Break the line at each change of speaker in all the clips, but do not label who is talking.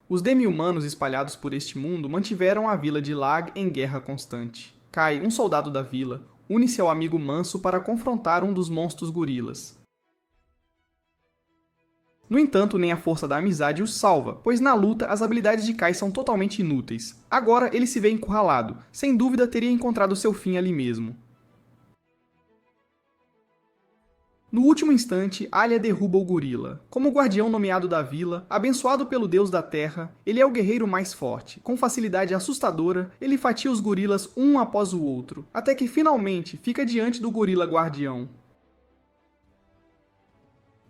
Os demi-humanos espalhados por este mundo mantiveram a vila de Lag em guerra constante. Kai, um soldado da vila, une-se ao amigo Manso para confrontar um dos monstros gorilas. No entanto, nem a força da amizade os salva, pois na luta as habilidades de Kai são totalmente inúteis. Agora ele se vê encurralado, sem dúvida teria encontrado seu fim ali mesmo. No último instante, Alia derruba o gorila. Como guardião nomeado da vila, abençoado pelo deus da terra, ele é o guerreiro mais forte. Com facilidade assustadora, ele fatia os gorilas um após o outro, até que finalmente fica diante do gorila guardião.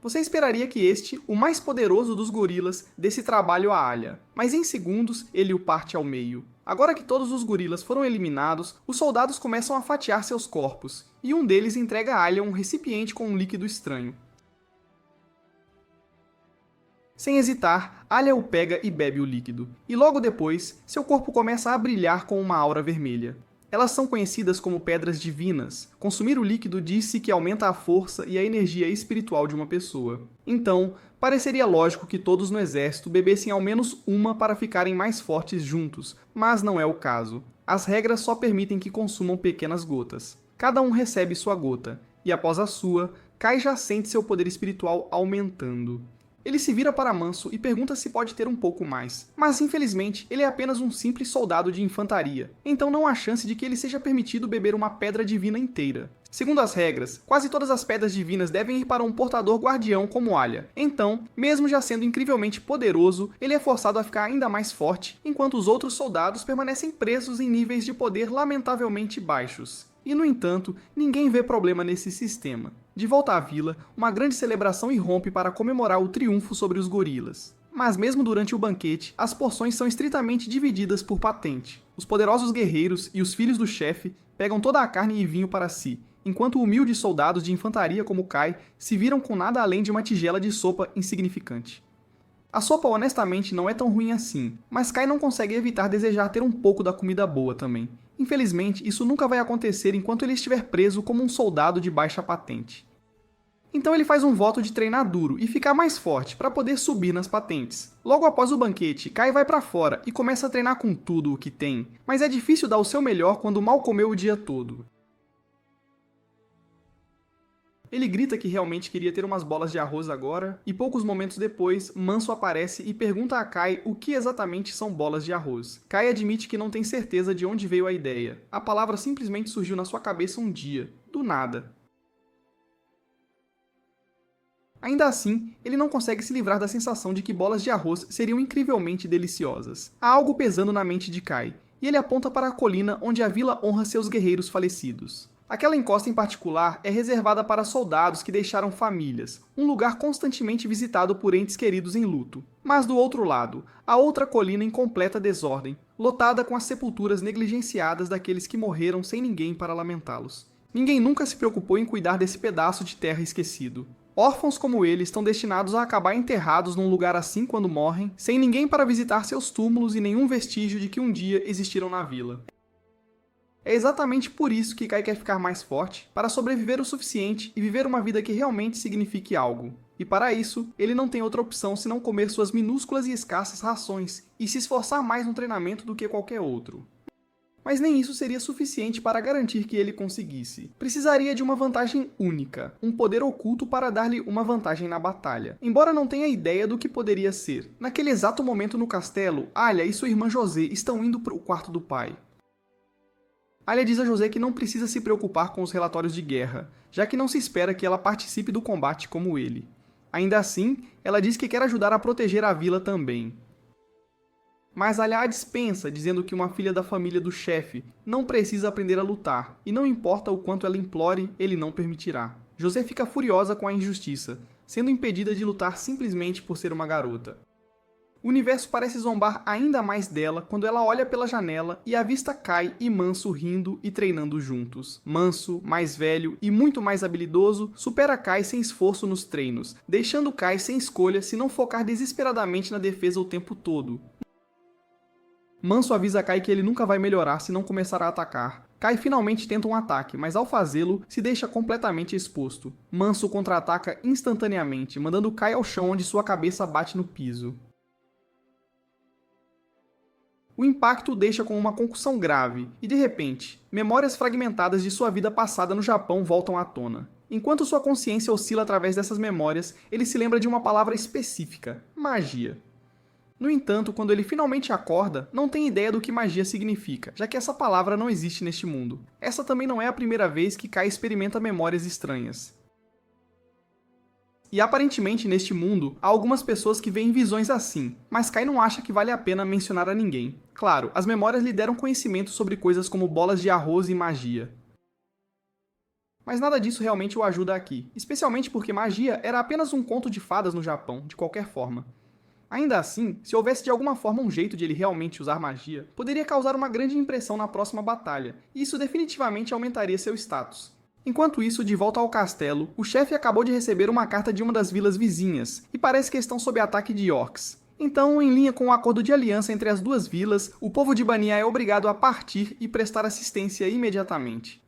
Você esperaria que este, o mais poderoso dos gorilas, desse trabalho a Alia, mas em segundos ele o parte ao meio. Agora que todos os gorilas foram eliminados, os soldados começam a fatiar seus corpos, e um deles entrega a Alia um recipiente com um líquido estranho. Sem hesitar, Alia o pega e bebe o líquido, e logo depois, seu corpo começa a brilhar com uma aura vermelha. Elas são conhecidas como pedras divinas. Consumir o líquido diz-se que aumenta a força e a energia espiritual de uma pessoa. Então, pareceria lógico que todos no exército bebessem ao menos uma para ficarem mais fortes juntos, mas não é o caso. As regras só permitem que consumam pequenas gotas. Cada um recebe sua gota, e após a sua, Kai já sente seu poder espiritual aumentando. Ele se vira para Manso e pergunta se pode ter um pouco mais, mas infelizmente ele é apenas um simples soldado de infantaria, então não há chance de que ele seja permitido beber uma pedra divina inteira. Segundo as regras, quase todas as pedras divinas devem ir para um portador guardião como Alia, então, mesmo já sendo incrivelmente poderoso, ele é forçado a ficar ainda mais forte, enquanto os outros soldados permanecem presos em níveis de poder lamentavelmente baixos. E, no entanto, ninguém vê problema nesse sistema. De volta à vila, uma grande celebração irrompe para comemorar o triunfo sobre os gorilas. Mas mesmo durante o banquete, as porções são estritamente divididas por patente. Os poderosos guerreiros e os filhos do chefe pegam toda a carne e vinho para si, enquanto humildes soldados de infantaria como Kai se viram com nada além de uma tigela de sopa insignificante. A sopa honestamente não é tão ruim assim, mas Kai não consegue evitar desejar ter um pouco da comida boa também. Infelizmente, isso nunca vai acontecer enquanto ele estiver preso como um soldado de baixa patente. Então ele faz um voto de treinar duro e ficar mais forte para poder subir nas patentes. Logo após o banquete, Kai vai para fora e começa a treinar com tudo o que tem, mas é difícil dar o seu melhor quando mal comeu o dia todo. Ele grita que realmente queria ter umas bolas de arroz agora, e poucos momentos depois, Manso aparece e pergunta a Kai o que exatamente são bolas de arroz. Kai admite que não tem certeza de onde veio a ideia. A palavra simplesmente surgiu na sua cabeça um dia, do nada. Ainda assim, ele não consegue se livrar da sensação de que bolas de arroz seriam incrivelmente deliciosas. Há algo pesando na mente de Kai, e ele aponta para a colina onde a vila honra seus guerreiros falecidos. Aquela encosta em particular é reservada para soldados que deixaram famílias, um lugar constantemente visitado por entes queridos em luto. Mas do outro lado, há outra colina em completa desordem, lotada com as sepulturas negligenciadas daqueles que morreram sem ninguém para lamentá-los. Ninguém nunca se preocupou em cuidar desse pedaço de terra esquecido. Órfãos como ele estão destinados a acabar enterrados num lugar assim quando morrem, sem ninguém para visitar seus túmulos e nenhum vestígio de que um dia existiram na vila. É exatamente por isso que Kai quer ficar mais forte, para sobreviver o suficiente e viver uma vida que realmente signifique algo. E para isso, ele não tem outra opção senão comer suas minúsculas e escassas rações e se esforçar mais no treinamento do que qualquer outro. Mas nem isso seria suficiente para garantir que ele conseguisse. Precisaria de uma vantagem única, um poder oculto para dar-lhe uma vantagem na batalha. Embora não tenha ideia do que poderia ser. Naquele exato momento no castelo, Alia e sua irmã José estão indo para o quarto do pai. Alia diz a José que não precisa se preocupar com os relatórios de guerra, já que não se espera que ela participe do combate como ele. Ainda assim, ela diz que quer ajudar a proteger a vila também. Mas Alia a dispensa, dizendo que uma filha da família do chefe não precisa aprender a lutar, e não importa o quanto ela implore, ele não permitirá. José fica furiosa com a injustiça, sendo impedida de lutar simplesmente por ser uma garota. O universo parece zombar ainda mais dela quando ela olha pela janela e avista Kai e Manso rindo e treinando juntos. Manso, mais velho e muito mais habilidoso, supera Kai sem esforço nos treinos, deixando Kai sem escolha se não focar desesperadamente na defesa o tempo todo. Manso avisa Kai que ele nunca vai melhorar se não começar a atacar. Kai finalmente tenta um ataque, mas ao fazê-lo, se deixa completamente exposto. Manso contra-ataca instantaneamente, mandando Kai ao chão onde sua cabeça bate no piso. O impacto o deixa com uma concussão grave, e de repente, memórias fragmentadas de sua vida passada no Japão voltam à tona. Enquanto sua consciência oscila através dessas memórias, ele se lembra de uma palavra específica: magia. No entanto, quando ele finalmente acorda, não tem ideia do que magia significa, já que essa palavra não existe neste mundo. Essa também não é a primeira vez que Kai experimenta memórias estranhas. E aparentemente neste mundo, há algumas pessoas que veem visões assim, mas Kai não acha que vale a pena mencionar a ninguém. Claro, as memórias lhe deram conhecimento sobre coisas como bolas de arroz e magia. Mas nada disso realmente o ajuda aqui, especialmente porque magia era apenas um conto de fadas no Japão, de qualquer forma. Ainda assim, se houvesse de alguma forma um jeito de ele realmente usar magia, poderia causar uma grande impressão na próxima batalha, e isso definitivamente aumentaria seu status. Enquanto isso, de volta ao castelo, o chefe acabou de receber uma carta de uma das vilas vizinhas, e parece que estão sob ataque de orcs. Então, em linha com o acordo de aliança entre as duas vilas, o povo de Bania é obrigado a partir e prestar assistência imediatamente.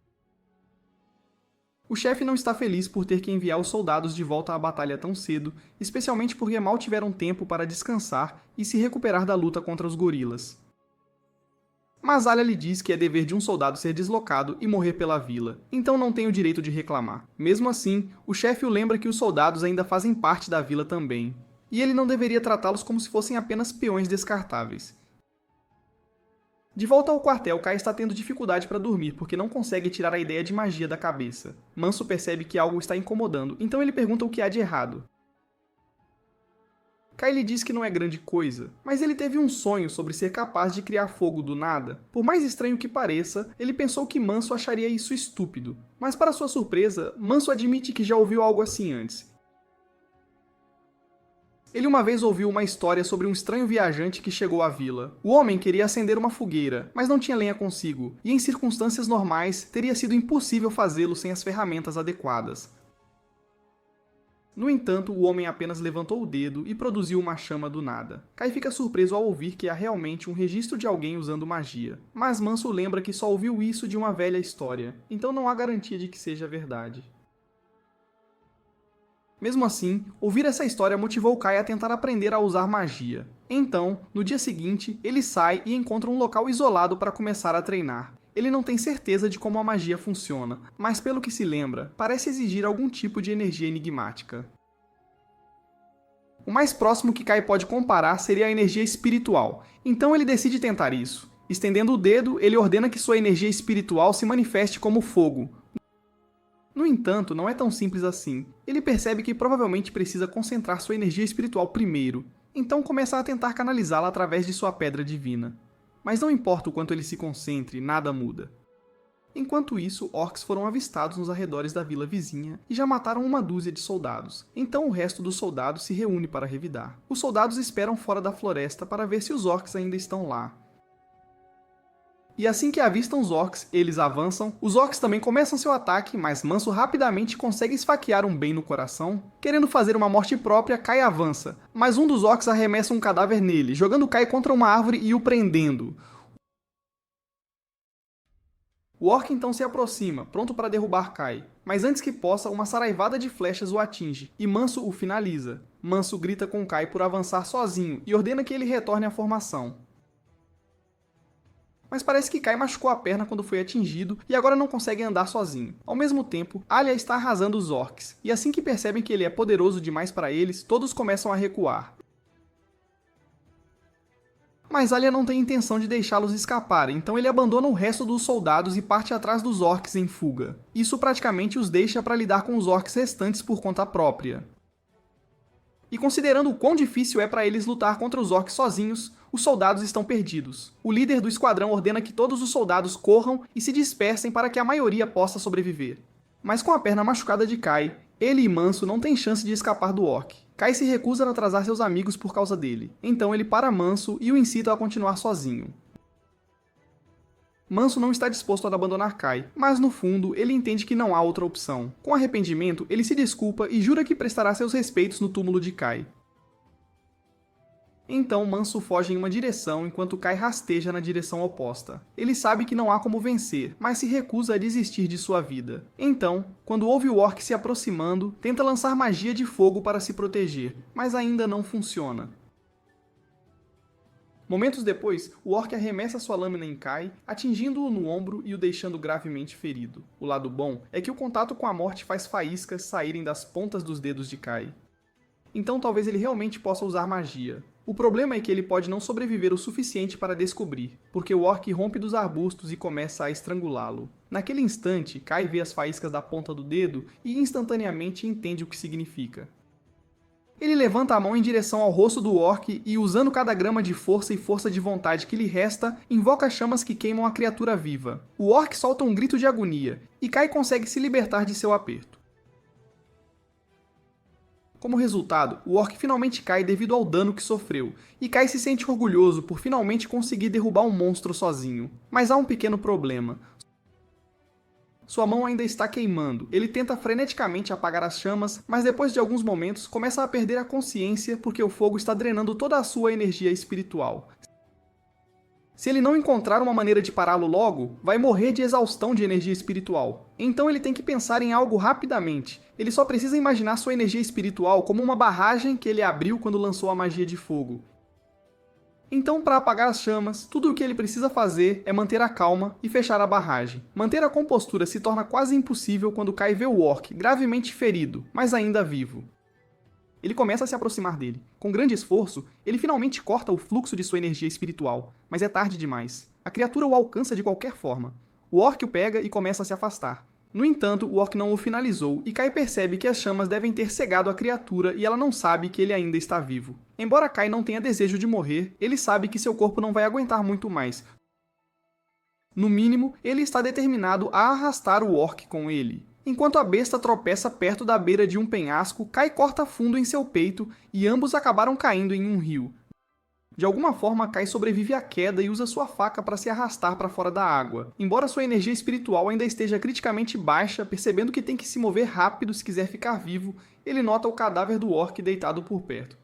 O chefe não está feliz por ter que enviar os soldados de volta à batalha tão cedo, especialmente porque mal tiveram tempo para descansar e se recuperar da luta contra os gorilas. Mas Alia lhe diz que é dever de um soldado ser deslocado e morrer pela vila, então não tem o direito de reclamar. Mesmo assim, o chefe o lembra que os soldados ainda fazem parte da vila também, e ele não deveria tratá-los como se fossem apenas peões descartáveis. De volta ao quartel, Kai está tendo dificuldade para dormir porque não consegue tirar a ideia de magia da cabeça. Manso percebe que algo está incomodando, então ele pergunta o que há de errado. Kai lhe diz que não é grande coisa, mas ele teve um sonho sobre ser capaz de criar fogo do nada. Por mais estranho que pareça, ele pensou que Manso acharia isso estúpido. Mas para sua surpresa, Manso admite que já ouviu algo assim antes. Ele uma vez ouviu uma história sobre um estranho viajante que chegou à vila. O homem queria acender uma fogueira, mas não tinha lenha consigo, e em circunstâncias normais teria sido impossível fazê-lo sem as ferramentas adequadas. No entanto, o homem apenas levantou o dedo e produziu uma chama do nada. Kai fica surpreso ao ouvir que há realmente um registro de alguém usando magia, mas Manso lembra que só ouviu isso de uma velha história, então não há garantia de que seja verdade. Mesmo assim, ouvir essa história motivou Kai a tentar aprender a usar magia. Então, no dia seguinte, ele sai e encontra um local isolado para começar a treinar. Ele não tem certeza de como a magia funciona, mas pelo que se lembra, parece exigir algum tipo de energia enigmática. O mais próximo que Kai pode comparar seria a energia espiritual, então ele decide tentar isso. Estendendo o dedo, ele ordena que sua energia espiritual se manifeste como fogo. No entanto, não é tão simples assim. Ele percebe que provavelmente precisa concentrar sua energia espiritual primeiro, então começa a tentar canalizá-la através de sua pedra divina. Mas não importa o quanto ele se concentre, nada muda. Enquanto isso, orcs foram avistados nos arredores da vila vizinha e já mataram uma dúzia de soldados. Então o resto dos soldados se reúne para revidar. Os soldados esperam fora da floresta para ver se os orcs ainda estão lá. E assim que avistam os orcs, eles avançam. Os orcs também começam seu ataque, mas Manso rapidamente consegue esfaquear um bem no coração. Querendo fazer uma morte própria, Kai avança, mas um dos orcs arremessa um cadáver nele, jogando Kai contra uma árvore e o prendendo. O orc então se aproxima, pronto para derrubar Kai, mas antes que possa, uma saraivada de flechas o atinge, e Manso o finaliza. Manso grita com Kai por avançar sozinho e ordena que ele retorne à formação. Mas parece que Kai machucou a perna quando foi atingido e agora não consegue andar sozinho. Ao mesmo tempo, Alia está arrasando os orcs, e assim que percebem que ele é poderoso demais para eles, todos começam a recuar. Mas Alia não tem intenção de deixá-los escapar, então ele abandona o resto dos soldados e parte atrás dos orcs em fuga. Isso praticamente os deixa para lidar com os orcs restantes por conta própria. E considerando o quão difícil é para eles lutar contra os orcs sozinhos, os soldados estão perdidos. O líder do esquadrão ordena que todos os soldados corram e se dispersem para que a maioria possa sobreviver. Mas com a perna machucada de Kai, ele e Manso não têm chance de escapar do orc. Kai se recusa a atrasar seus amigos por causa dele, então ele para Manso e o incita a continuar sozinho. Manso não está disposto a abandonar Kai, mas no fundo ele entende que não há outra opção. Com arrependimento, ele se desculpa e jura que prestará seus respeitos no túmulo de Kai. Então Manso foge em uma direção enquanto Kai rasteja na direção oposta. Ele sabe que não há como vencer, mas se recusa a desistir de sua vida. Então, quando ouve o orc se aproximando, tenta lançar magia de fogo para se proteger, mas ainda não funciona. Momentos depois, o orc arremessa sua lâmina em Kai, atingindo-o no ombro e o deixando gravemente ferido. O lado bom é que o contato com a morte faz faíscas saírem das pontas dos dedos de Kai. Então talvez ele realmente possa usar magia. O problema é que ele pode não sobreviver o suficiente para descobrir, porque o orc rompe dos arbustos e começa a estrangulá-lo. Naquele instante, Kai vê as faíscas da ponta do dedo e instantaneamente entende o que significa. Ele levanta a mão em direção ao rosto do orc e, usando cada grama de força e força de vontade que lhe resta, invoca chamas que queimam a criatura viva. O orc solta um grito de agonia, e Kai consegue se libertar de seu aperto. Como resultado, o orc finalmente cai devido ao dano que sofreu, e Kai se sente orgulhoso por finalmente conseguir derrubar um monstro sozinho. Mas há um pequeno problema. Sua mão ainda está queimando. Ele tenta freneticamente apagar as chamas, mas depois de alguns momentos começa a perder a consciência porque o fogo está drenando toda a sua energia espiritual. Se ele não encontrar uma maneira de pará-lo logo, vai morrer de exaustão de energia espiritual. Então ele tem que pensar em algo rapidamente. Ele só precisa imaginar sua energia espiritual como uma barragem que ele abriu quando lançou a magia de fogo. Então, para apagar as chamas, tudo o que ele precisa fazer é manter a calma e fechar a barragem. Manter a compostura se torna quase impossível quando Kai vê o orc gravemente ferido, mas ainda vivo. Ele começa a se aproximar dele. Com grande esforço, ele finalmente corta o fluxo de sua energia espiritual, mas é tarde demais. A criatura o alcança de qualquer forma. O orc o pega e começa a se afastar. No entanto, o orc não o finalizou e Kai percebe que as chamas devem ter cegado a criatura e ela não sabe que ele ainda está vivo. Embora Kai não tenha desejo de morrer, ele sabe que seu corpo não vai aguentar muito mais. No mínimo, ele está determinado a arrastar o orc com ele. Enquanto a besta tropeça perto da beira de um penhasco, Kai corta fundo em seu peito e ambos acabaram caindo em um rio. De alguma forma, Kai sobrevive à queda e usa sua faca para se arrastar para fora da água. Embora sua energia espiritual ainda esteja criticamente baixa, percebendo que tem que se mover rápido se quiser ficar vivo, ele nota o cadáver do orc deitado por perto.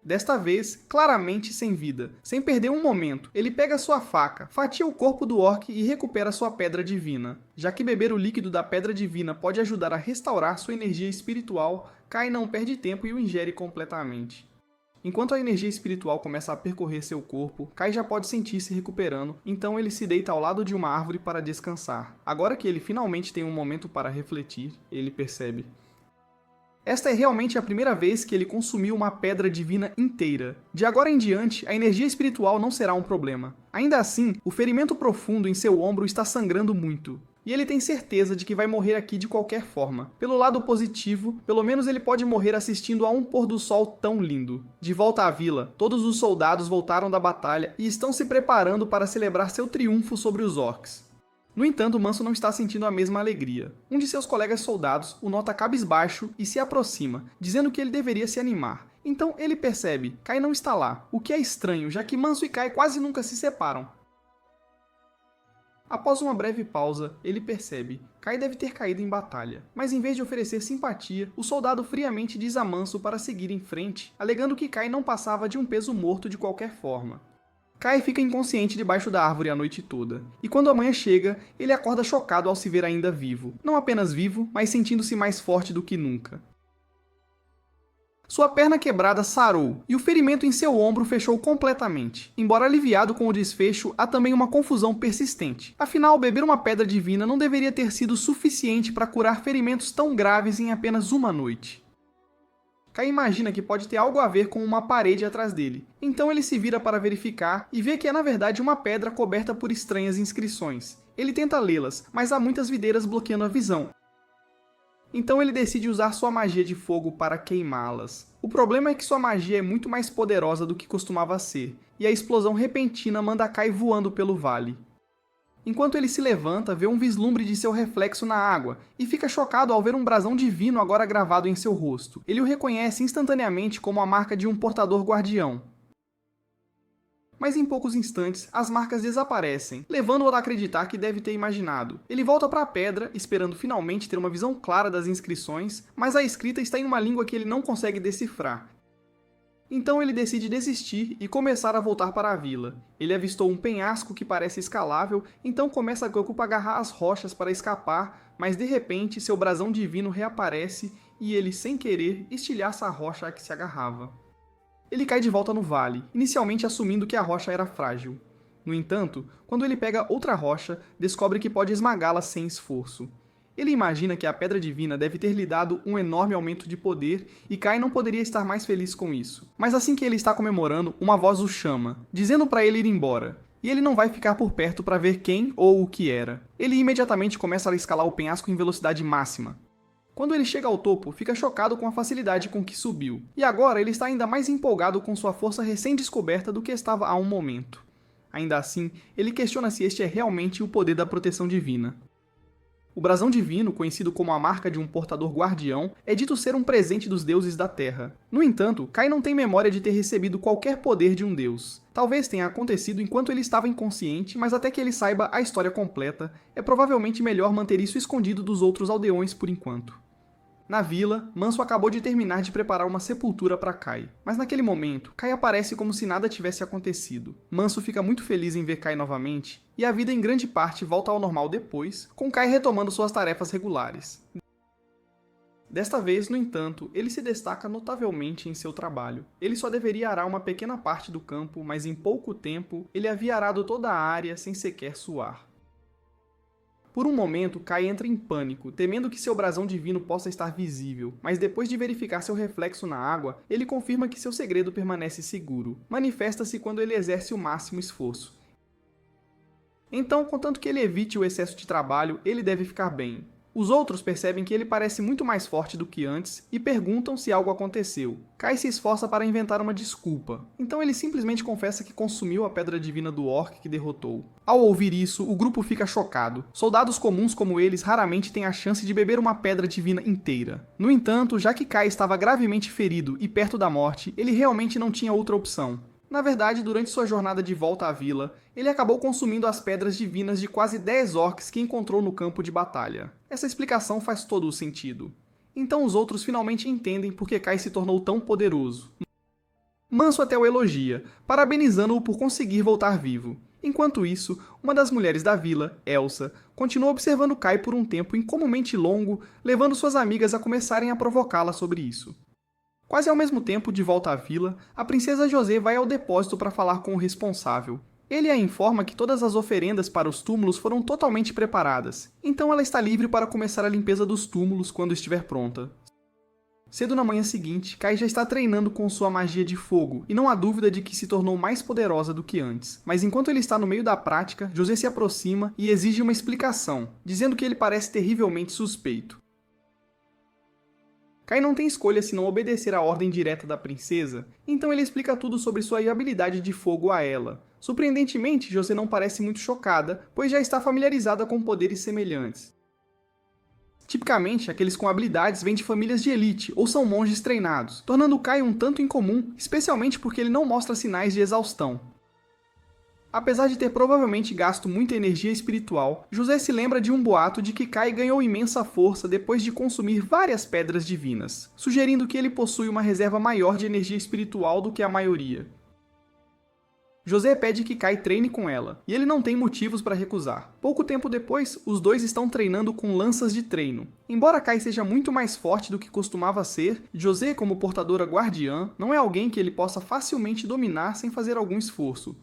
Desta vez, claramente sem vida. Sem perder um momento, ele pega sua faca, fatia o corpo do orc e recupera sua pedra divina. Já que beber o líquido da pedra divina pode ajudar a restaurar sua energia espiritual, Kai não perde tempo e o ingere completamente. Enquanto a energia espiritual começa a percorrer seu corpo, Kai já pode sentir se recuperando, então ele se deita ao lado de uma árvore para descansar. Agora que ele finalmente tem um momento para refletir, ele percebe. Esta é realmente a primeira vez que ele consumiu uma pedra divina inteira. De agora em diante, a energia espiritual não será um problema. Ainda assim, o ferimento profundo em seu ombro está sangrando muito. E ele tem certeza de que vai morrer aqui de qualquer forma. Pelo lado positivo, pelo menos ele pode morrer assistindo a um pôr do sol tão lindo. De volta à vila, todos os soldados voltaram da batalha e estão se preparando para celebrar seu triunfo sobre os orcs. No entanto, Manso não está sentindo a mesma alegria. Um de seus colegas soldados o nota cabisbaixo e se aproxima, dizendo que ele deveria se animar. Então ele percebe, Kai não está lá, o que é estranho, já que Manso e Kai quase nunca se separam. Após uma breve pausa, ele percebe, Kai deve ter caído em batalha, mas em vez de oferecer simpatia, o soldado friamente diz a Manso para seguir em frente, alegando que Kai não passava de um peso morto de qualquer forma. Kai fica inconsciente debaixo da árvore a noite toda, e quando a manhã chega, ele acorda chocado ao se ver ainda vivo. Não apenas vivo, mas sentindo-se mais forte do que nunca. Sua perna quebrada sarou, e o ferimento em seu ombro fechou completamente. Embora aliviado com o desfecho, há também uma confusão persistente. Afinal, beber uma pedra divina não deveria ter sido suficiente para curar ferimentos tão graves em apenas uma noite. Kai imagina que pode ter algo a ver com uma parede atrás dele. Então ele se vira para verificar e vê que é na verdade uma pedra coberta por estranhas inscrições. Ele tenta lê-las, mas há muitas videiras bloqueando a visão. Então ele decide usar sua magia de fogo para queimá-las. O problema é que sua magia é muito mais poderosa do que costumava ser, e a explosão repentina manda Kai voando pelo vale. Enquanto ele se levanta, vê um vislumbre de seu reflexo na água, e fica chocado ao ver um brasão divino agora gravado em seu rosto. Ele o reconhece instantaneamente como a marca de um portador guardião. Mas em poucos instantes, as marcas desaparecem, levando-o a acreditar que deve ter imaginado. Ele volta para a pedra, esperando finalmente ter uma visão clara das inscrições, mas a escrita está em uma língua que ele não consegue decifrar. Então ele decide desistir e começar a voltar para a vila. Ele avistou um penhasco que parece escalável, então começa a Goku a agarrar as rochas para escapar, mas de repente seu brasão divino reaparece e ele, sem querer, estilhaça a rocha a que se agarrava. Ele cai de volta no vale, inicialmente assumindo que a rocha era frágil. No entanto, quando ele pega outra rocha, descobre que pode esmagá-la sem esforço. Ele imagina que a Pedra Divina deve ter lhe dado um enorme aumento de poder e Kai não poderia estar mais feliz com isso. Mas assim que ele está comemorando, uma voz o chama, dizendo para ele ir embora. E ele não vai ficar por perto para ver quem ou o que era. Ele imediatamente começa a escalar o penhasco em velocidade máxima. Quando ele chega ao topo, fica chocado com a facilidade com que subiu. E agora ele está ainda mais empolgado com sua força recém-descoberta do que estava há um momento. Ainda assim, ele questiona se este é realmente o poder da proteção divina. O brasão divino, conhecido como a marca de um portador guardião, é dito ser um presente dos deuses da Terra. No entanto, Kai não tem memória de ter recebido qualquer poder de um deus. Talvez tenha acontecido enquanto ele estava inconsciente, mas até que ele saiba a história completa, é provavelmente melhor manter isso escondido dos outros aldeões por enquanto. Na vila, Manso acabou de terminar de preparar uma sepultura para Kai. Mas naquele momento, Kai aparece como se nada tivesse acontecido. Manso fica muito feliz em ver Kai novamente, e a vida em grande parte volta ao normal depois, com Kai retomando suas tarefas regulares. Desta vez, no entanto, ele se destaca notavelmente em seu trabalho. Ele só deveria arar uma pequena parte do campo, mas em pouco tempo, ele havia arado toda a área sem sequer suar. Por um momento, Kai entra em pânico, temendo que seu brasão divino possa estar visível, mas depois de verificar seu reflexo na água, ele confirma que seu segredo permanece seguro. Manifesta-se quando ele exerce o máximo esforço. Então, contanto que ele evite o excesso de trabalho, ele deve ficar bem. Os outros percebem que ele parece muito mais forte do que antes e perguntam se algo aconteceu. Kai se esforça para inventar uma desculpa, então ele simplesmente confessa que consumiu a pedra divina do orc que derrotou. Ao ouvir isso, o grupo fica chocado. Soldados comuns como eles raramente têm a chance de beber uma pedra divina inteira. No entanto, já que Kai estava gravemente ferido e perto da morte, ele realmente não tinha outra opção. Na verdade, durante sua jornada de volta à vila, ele acabou consumindo as pedras divinas de quase 10 orcs que encontrou no campo de batalha. Essa explicação faz todo o sentido. Então os outros finalmente entendem por que Kai se tornou tão poderoso. Manso até o elogia, parabenizando-o por conseguir voltar vivo. Enquanto isso, uma das mulheres da vila, Elsa, continua observando Kai por um tempo incomumente longo, levando suas amigas a começarem a provocá-la sobre isso. Quase ao mesmo tempo, de volta à vila, a princesa José vai ao depósito para falar com o responsável. Ele a informa que todas as oferendas para os túmulos foram totalmente preparadas, então ela está livre para começar a limpeza dos túmulos quando estiver pronta. Cedo na manhã seguinte, Kai já está treinando com sua magia de fogo, e não há dúvida de que se tornou mais poderosa do que antes. Mas enquanto ele está no meio da prática, José se aproxima e exige uma explicação, dizendo que ele parece terrivelmente suspeito. Kai não tem escolha senão obedecer à ordem direta da princesa, então ele explica tudo sobre sua habilidade de fogo a ela. Surpreendentemente, José não parece muito chocada, pois já está familiarizada com poderes semelhantes. Tipicamente, aqueles com habilidades vêm de famílias de elite ou são monges treinados, tornando Kai um tanto incomum, especialmente porque ele não mostra sinais de exaustão. Apesar de ter provavelmente gasto muita energia espiritual, José se lembra de um boato de que Kai ganhou imensa força depois de consumir várias pedras divinas, sugerindo que ele possui uma reserva maior de energia espiritual do que a maioria. José pede que Kai treine com ela, e ele não tem motivos para recusar. Pouco tempo depois, os dois estão treinando com lanças de treino. Embora Kai seja muito mais forte do que costumava ser, José, como portadora guardiã, não é alguém que ele possa facilmente dominar sem fazer algum esforço.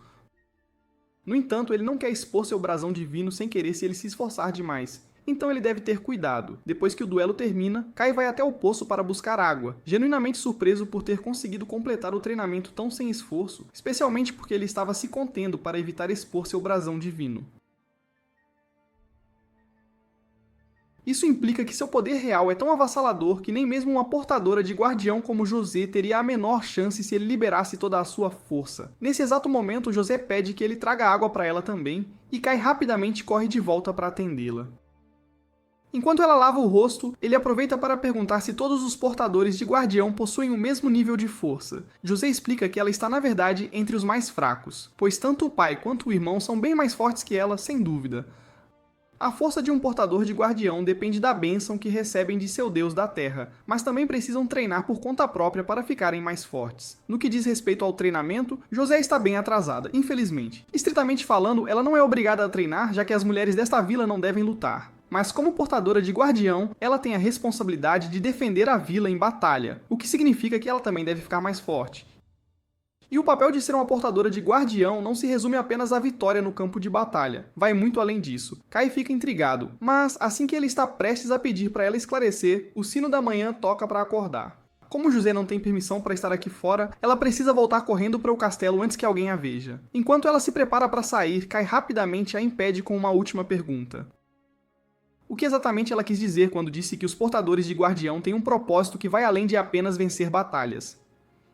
No entanto, ele não quer expor seu brasão divino sem querer se ele se esforçar demais. Então ele deve ter cuidado. Depois que o duelo termina, Kai vai até o poço para buscar água, genuinamente surpreso por ter conseguido completar o treinamento tão sem esforço, especialmente porque ele estava se contendo para evitar expor seu brasão divino. Isso implica que seu poder real é tão avassalador que nem mesmo uma portadora de guardião como José teria a menor chance se ele liberasse toda a sua força. Nesse exato momento, José pede que ele traga água para ela também, e Kai rapidamente corre de volta para atendê-la. Enquanto ela lava o rosto, ele aproveita para perguntar se todos os portadores de guardião possuem o mesmo nível de força. José explica que ela está na verdade entre os mais fracos, pois tanto o pai quanto o irmão são bem mais fortes que ela, sem dúvida. A força de um portador de guardião depende da bênção que recebem de seu deus da terra, mas também precisam treinar por conta própria para ficarem mais fortes. No que diz respeito ao treinamento, José está bem atrasada, infelizmente. Estritamente falando, ela não é obrigada a treinar, já que as mulheres desta vila não devem lutar. Mas como portadora de guardião, ela tem a responsabilidade de defender a vila em batalha, o que significa que ela também deve ficar mais forte. E o papel de ser uma portadora de guardião não se resume apenas à vitória no campo de batalha. Vai muito além disso. Kai fica intrigado, mas assim que ele está prestes a pedir para ela esclarecer, o sino da manhã toca para acordar. Como José não tem permissão para estar aqui fora, ela precisa voltar correndo para o castelo antes que alguém a veja. Enquanto ela se prepara para sair, Kai rapidamente a impede com uma última pergunta. O que exatamente ela quis dizer quando disse que os portadores de guardião têm um propósito que vai além de apenas vencer batalhas?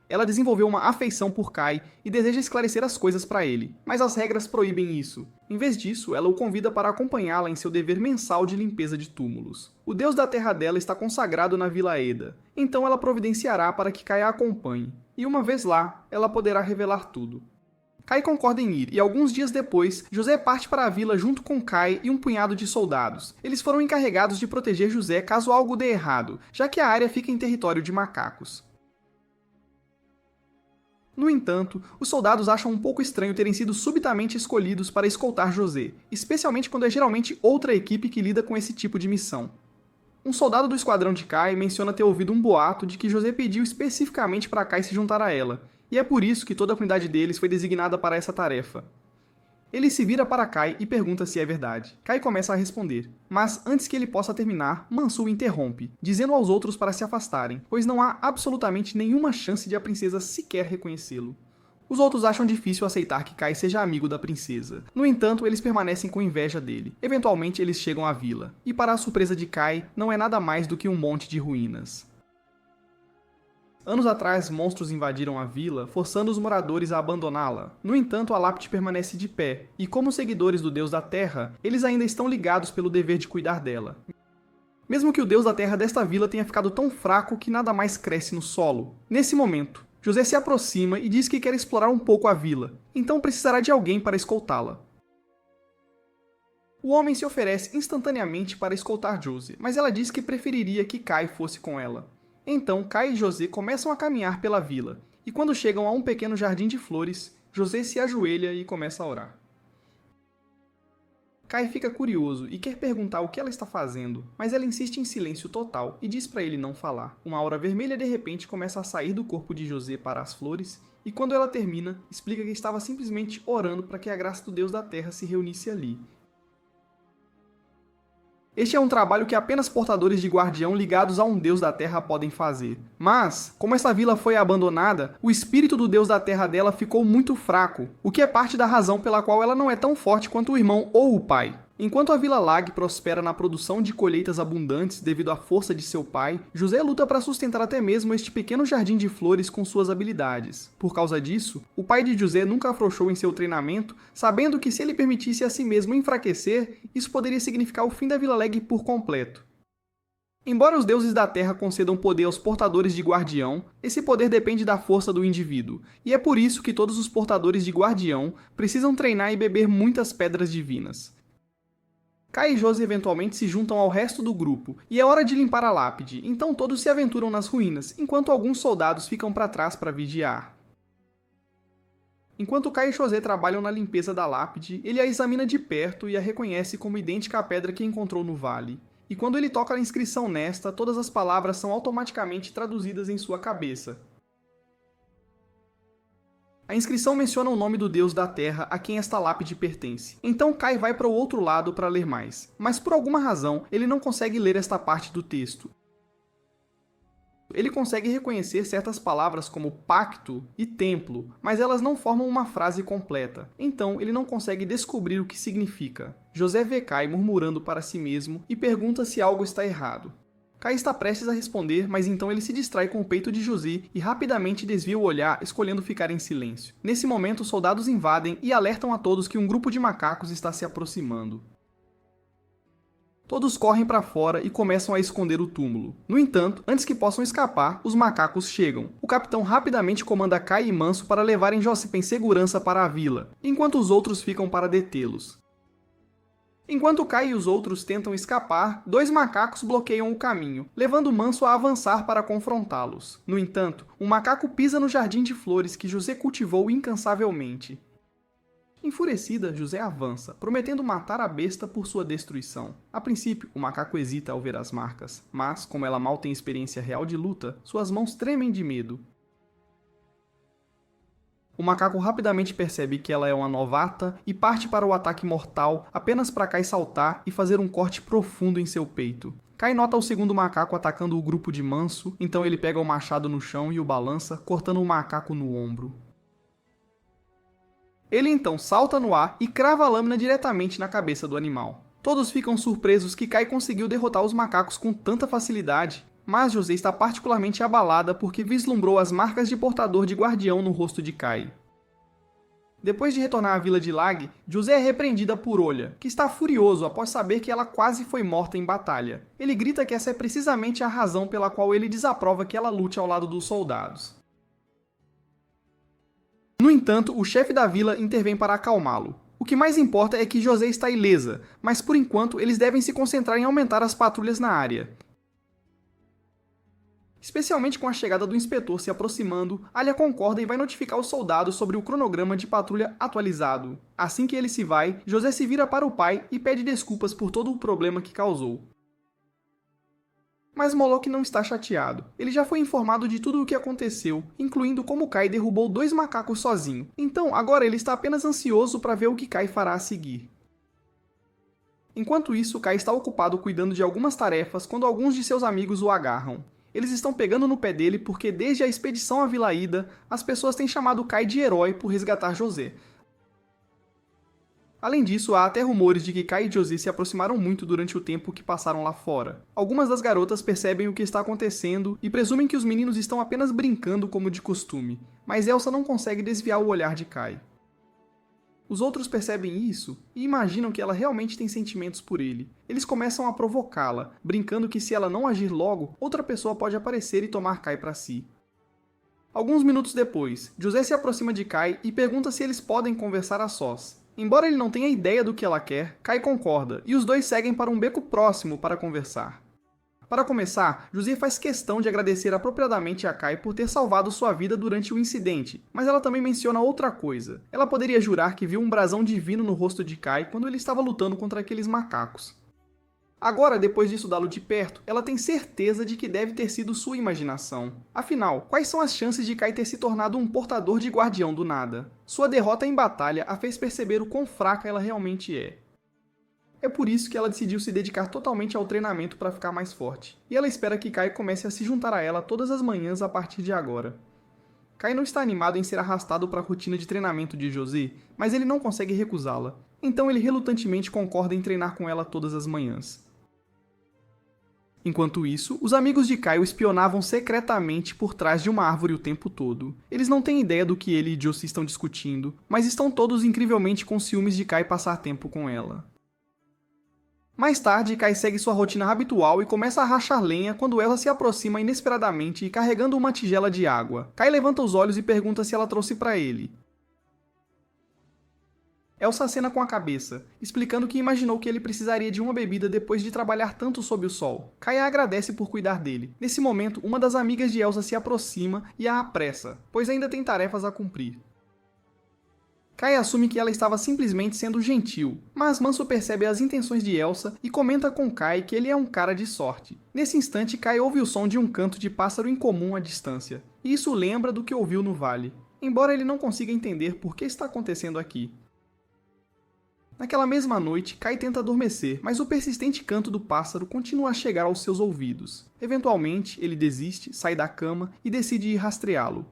Ela desenvolveu uma afeição por Kai e deseja esclarecer as coisas para ele, mas as regras proíbem isso. Em vez disso, ela o convida para acompanhá-la em seu dever mensal de limpeza de túmulos. O deus da terra dela está consagrado na Vila Eda, então ela providenciará para que Kai a acompanhe, e uma vez lá, ela poderá revelar tudo. Kai concorda em ir, e alguns dias depois, José parte para a vila junto com Kai e um punhado de soldados. Eles foram encarregados de proteger José caso algo dê errado, já que a área fica em território de macacos. No entanto, os soldados acham um pouco estranho terem sido subitamente escolhidos para escoltar José, especialmente quando é geralmente outra equipe que lida com esse tipo de missão. Um soldado do esquadrão de Kai menciona ter ouvido um boato de que José pediu especificamente para Kai se juntar a ela, e é por isso que toda a comunidade deles foi designada para essa tarefa. Ele se vira para Kai e pergunta se é verdade. Kai começa a responder, mas antes que ele possa terminar, Mansu o interrompe, dizendo aos outros para se afastarem, pois não há absolutamente nenhuma chance de a princesa sequer reconhecê-lo. Os outros acham difícil aceitar que Kai seja amigo da princesa. No entanto, eles permanecem com inveja dele. Eventualmente, eles chegam à vila, e para a surpresa de Kai, não é nada mais do que um monte de ruínas. Anos atrás, monstros invadiram a vila, forçando os moradores a abandoná-la. No entanto, a lápide permanece de pé, e como seguidores do Deus da Terra, eles ainda estão ligados pelo dever de cuidar dela. Mesmo que o Deus da Terra desta vila tenha ficado tão fraco que nada mais cresce no solo. Nesse momento, José se aproxima e diz que quer explorar um pouco a vila, então precisará de alguém para escoltá-la. O homem se oferece instantaneamente para escoltar Josie, mas ela diz que preferiria que Kai fosse com ela. Então, Kai e José começam a caminhar pela vila, e quando chegam a um pequeno jardim de flores, José se ajoelha e começa a orar. Kai fica curioso e quer perguntar o que ela está fazendo, mas ela insiste em silêncio total e diz para ele não falar. Uma aura vermelha de repente começa a sair do corpo de José para as flores, e quando ela termina, explica que estava simplesmente orando para que a graça do Deus da Terra se reunisse ali. Este é um trabalho que apenas portadores de guardião ligados a um Deus da Terra podem fazer. Mas, como essa vila foi abandonada, o espírito do Deus da Terra dela ficou muito fraco, o que é parte da razão pela qual ela não é tão forte quanto o irmão ou o pai. Enquanto a Vila Lag prospera na produção de colheitas abundantes devido à força de seu pai, José luta para sustentar até mesmo este pequeno jardim de flores com suas habilidades. Por causa disso, o pai de José nunca afrouxou em seu treinamento, sabendo que se ele permitisse a si mesmo enfraquecer, isso poderia significar o fim da Vila Lag por completo. Embora os deuses da Terra concedam poder aos portadores de guardião, esse poder depende da força do indivíduo, e é por isso que todos os portadores de guardião precisam treinar e beber muitas pedras divinas. Kai e Josie eventualmente se juntam ao resto do grupo, e é hora de limpar a lápide, então todos se aventuram nas ruínas, enquanto alguns soldados ficam para trás para vigiar. Enquanto Kai e José trabalham na limpeza da lápide, ele a examina de perto e a reconhece como idêntica à pedra que encontrou no vale. E quando ele toca a inscrição nesta, todas as palavras são automaticamente traduzidas em sua cabeça. A inscrição menciona o nome do Deus da Terra a quem esta lápide pertence. Então Kai vai para o outro lado para ler mais, mas por alguma razão ele não consegue ler esta parte do texto. Ele consegue reconhecer certas palavras como pacto e templo, mas elas não formam uma frase completa, então ele não consegue descobrir o que significa. José vê Kai murmurando para si mesmo e pergunta se algo está errado. Kai está prestes a responder, mas então ele se distrai com o peito de José e rapidamente desvia o olhar, escolhendo ficar em silêncio. Nesse momento, os soldados invadem e alertam a todos que um grupo de macacos está se aproximando. Todos correm para fora e começam a esconder o túmulo. No entanto, antes que possam escapar, os macacos chegam. O capitão rapidamente comanda Kai e Manso para levarem Josip em segurança para a vila, enquanto os outros ficam para detê-los. Enquanto Kai e os outros tentam escapar, dois macacos bloqueiam o caminho, levando Manso a avançar para confrontá-los. No entanto, um macaco pisa no jardim de flores que José cultivou incansavelmente. Enfurecida, José avança, prometendo matar a besta por sua destruição. A princípio, o macaco hesita ao ver as marcas, mas, como ela mal tem experiência real de luta, suas mãos tremem de medo. O macaco rapidamente percebe que ela é uma novata e parte para o ataque mortal apenas para Kai saltar e fazer um corte profundo em seu peito. Kai nota o segundo macaco atacando o grupo de manso, então ele pega o machado no chão e o balança, cortando o macaco no ombro. Ele então salta no ar e crava a lâmina diretamente na cabeça do animal. Todos ficam surpresos que Kai conseguiu derrotar os macacos com tanta facilidade, mas José está particularmente abalada porque vislumbrou as marcas de portador de guardião no rosto de Kai. Depois de retornar à vila de Lag, José é repreendida por Olha, que está furioso após saber que ela quase foi morta em batalha. Ele grita que essa é precisamente a razão pela qual ele desaprova que ela lute ao lado dos soldados. No entanto, o chefe da vila intervém para acalmá-lo. O que mais importa é que José está ilesa, mas por enquanto eles devem se concentrar em aumentar as patrulhas na área. Especialmente com a chegada do inspetor se aproximando, Alia concorda e vai notificar os soldados sobre o cronograma de patrulha atualizado. Assim que ele se vai, José se vira para o pai e pede desculpas por todo o problema que causou. Mas Moloch não está chateado. Ele já foi informado de tudo o que aconteceu, incluindo como Kai derrubou 2 macacos sozinho. Então, agora ele está apenas ansioso para ver o que Kai fará a seguir. Enquanto isso, Kai está ocupado cuidando de algumas tarefas quando alguns de seus amigos o agarram. Eles estão pegando no pé dele porque desde a expedição à Vila Ida, as pessoas têm chamado Kai de herói por resgatar José. Além disso, há até rumores de que Kai e José se aproximaram muito durante o tempo que passaram lá fora. Algumas das garotas percebem o que está acontecendo e presumem que os meninos estão apenas brincando como de costume, mas Elsa não consegue desviar o olhar de Kai. Os outros percebem isso e imaginam que ela realmente tem sentimentos por ele. Eles começam a provocá-la, brincando que se ela não agir logo, outra pessoa pode aparecer e tomar Kai para si. Alguns minutos depois, José se aproxima de Kai e pergunta se eles podem conversar a sós. Embora ele não tenha ideia do que ela quer, Kai concorda, e os dois seguem para um beco próximo para conversar. Para começar, José faz questão de agradecer apropriadamente a Kai por ter salvado sua vida durante o incidente, mas ela também menciona outra coisa. Ela poderia jurar que viu um brasão divino no rosto de Kai quando ele estava lutando contra aqueles macacos. Agora, depois de estudá-lo de perto, ela tem certeza de que deve ter sido sua imaginação. Afinal, quais são as chances de Kai ter se tornado um portador de guardião do nada? Sua derrota em batalha a fez perceber o quão fraca ela realmente é. É por isso que ela decidiu se dedicar totalmente ao treinamento para ficar mais forte, e ela espera que Kai comece a se juntar a ela todas as manhãs a partir de agora. Kai não está animado em ser arrastado para a rotina de treinamento de José, mas ele não consegue recusá-la, então ele relutantemente concorda em treinar com ela todas as manhãs. Enquanto isso, os amigos de Kai o espionavam secretamente por trás de uma árvore o tempo todo. Eles não têm ideia do que ele e Josie estão discutindo, mas estão todos incrivelmente com ciúmes de Kai passar tempo com ela. Mais tarde, Kai segue sua rotina habitual e começa a rachar lenha quando ela se aproxima inesperadamente carregando uma tigela de água. Kai levanta os olhos e pergunta se ela trouxe para ele. Elsa acena com a cabeça, explicando que imaginou que ele precisaria de uma bebida depois de trabalhar tanto sob o sol. Kai a agradece por cuidar dele. Nesse momento, uma das amigas de Elsa se aproxima e a apressa, pois ainda tem tarefas a cumprir. Kai assume que ela estava simplesmente sendo gentil, mas Manso percebe as intenções de Elsa e comenta com Kai que ele é um cara de sorte. Nesse instante, Kai ouve o som de um canto de pássaro incomum à distância, e isso lembra do que ouviu no vale, embora ele não consiga entender por que está acontecendo aqui. Naquela mesma noite, Kai tenta adormecer, mas o persistente canto do pássaro continua a chegar aos seus ouvidos. Eventualmente, ele desiste, sai da cama e decide ir rastreá-lo.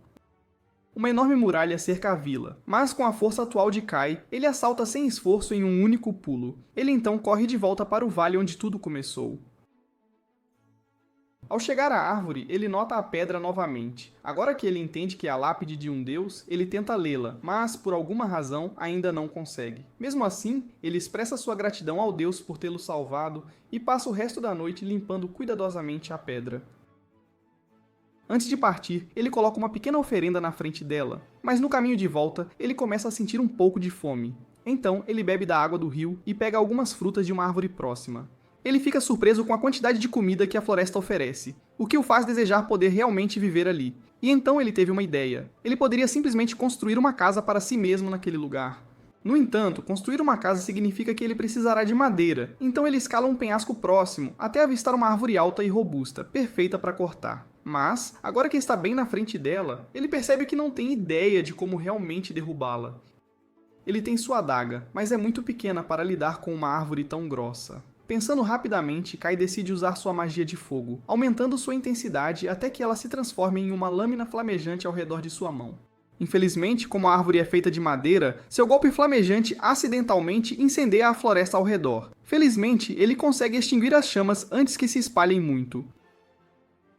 Uma enorme muralha cerca a vila, mas com a força atual de Kai, ele a salta sem esforço em um único pulo. Ele então corre de volta para o vale onde tudo começou. Ao chegar à árvore, ele nota a pedra novamente. Agora que ele entende que é a lápide de um deus, ele tenta lê-la, mas, por alguma razão, ainda não consegue. Mesmo assim, ele expressa sua gratidão ao deus por tê-lo salvado e passa o resto da noite limpando cuidadosamente a pedra. Antes de partir, ele coloca uma pequena oferenda na frente dela, mas no caminho de volta, ele começa a sentir um pouco de fome. Então, ele bebe da água do rio e pega algumas frutas de uma árvore próxima. Ele fica surpreso com a quantidade de comida que a floresta oferece, o que o faz desejar poder realmente viver ali. E então ele teve uma ideia. Ele poderia simplesmente construir uma casa para si mesmo naquele lugar. No entanto, construir uma casa significa que ele precisará de madeira, então ele escala um penhasco próximo até avistar uma árvore alta e robusta, perfeita para cortar. Mas, agora que está bem na frente dela, ele percebe que não tem ideia de como realmente derrubá-la. Ele tem sua adaga, mas é muito pequena para lidar com uma árvore tão grossa. Pensando rapidamente, Kai decide usar sua magia de fogo, aumentando sua intensidade até que ela se transforme em uma lâmina flamejante ao redor de sua mão. Infelizmente, como a árvore é feita de madeira, seu golpe flamejante acidentalmente incendeia a floresta ao redor. Felizmente, ele consegue extinguir as chamas antes que se espalhem muito.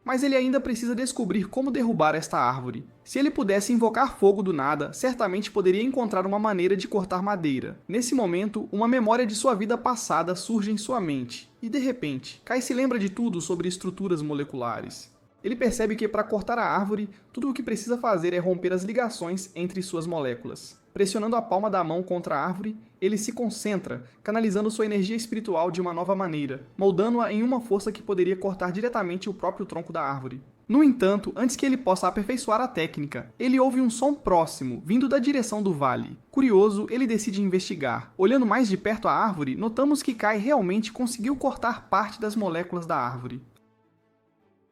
Mas ele ainda precisa descobrir como derrubar esta árvore. Se ele pudesse invocar fogo do nada, certamente poderia encontrar uma maneira de cortar madeira. Nesse momento, uma memória de sua vida passada surge em sua mente, e de repente, Kai se lembra de tudo sobre estruturas moleculares. Ele percebe que para cortar a árvore, tudo o que precisa fazer é romper as ligações entre suas moléculas. Pressionando a palma da mão contra a árvore, ele se concentra, canalizando sua energia espiritual de uma nova maneira, moldando-a em uma força que poderia cortar diretamente o próprio tronco da árvore. No entanto, antes que ele possa aperfeiçoar a técnica, ele ouve um som próximo, vindo da direção do vale. Curioso, ele decide investigar. Olhando mais de perto a árvore, notamos que Kai realmente conseguiu cortar parte das moléculas da árvore.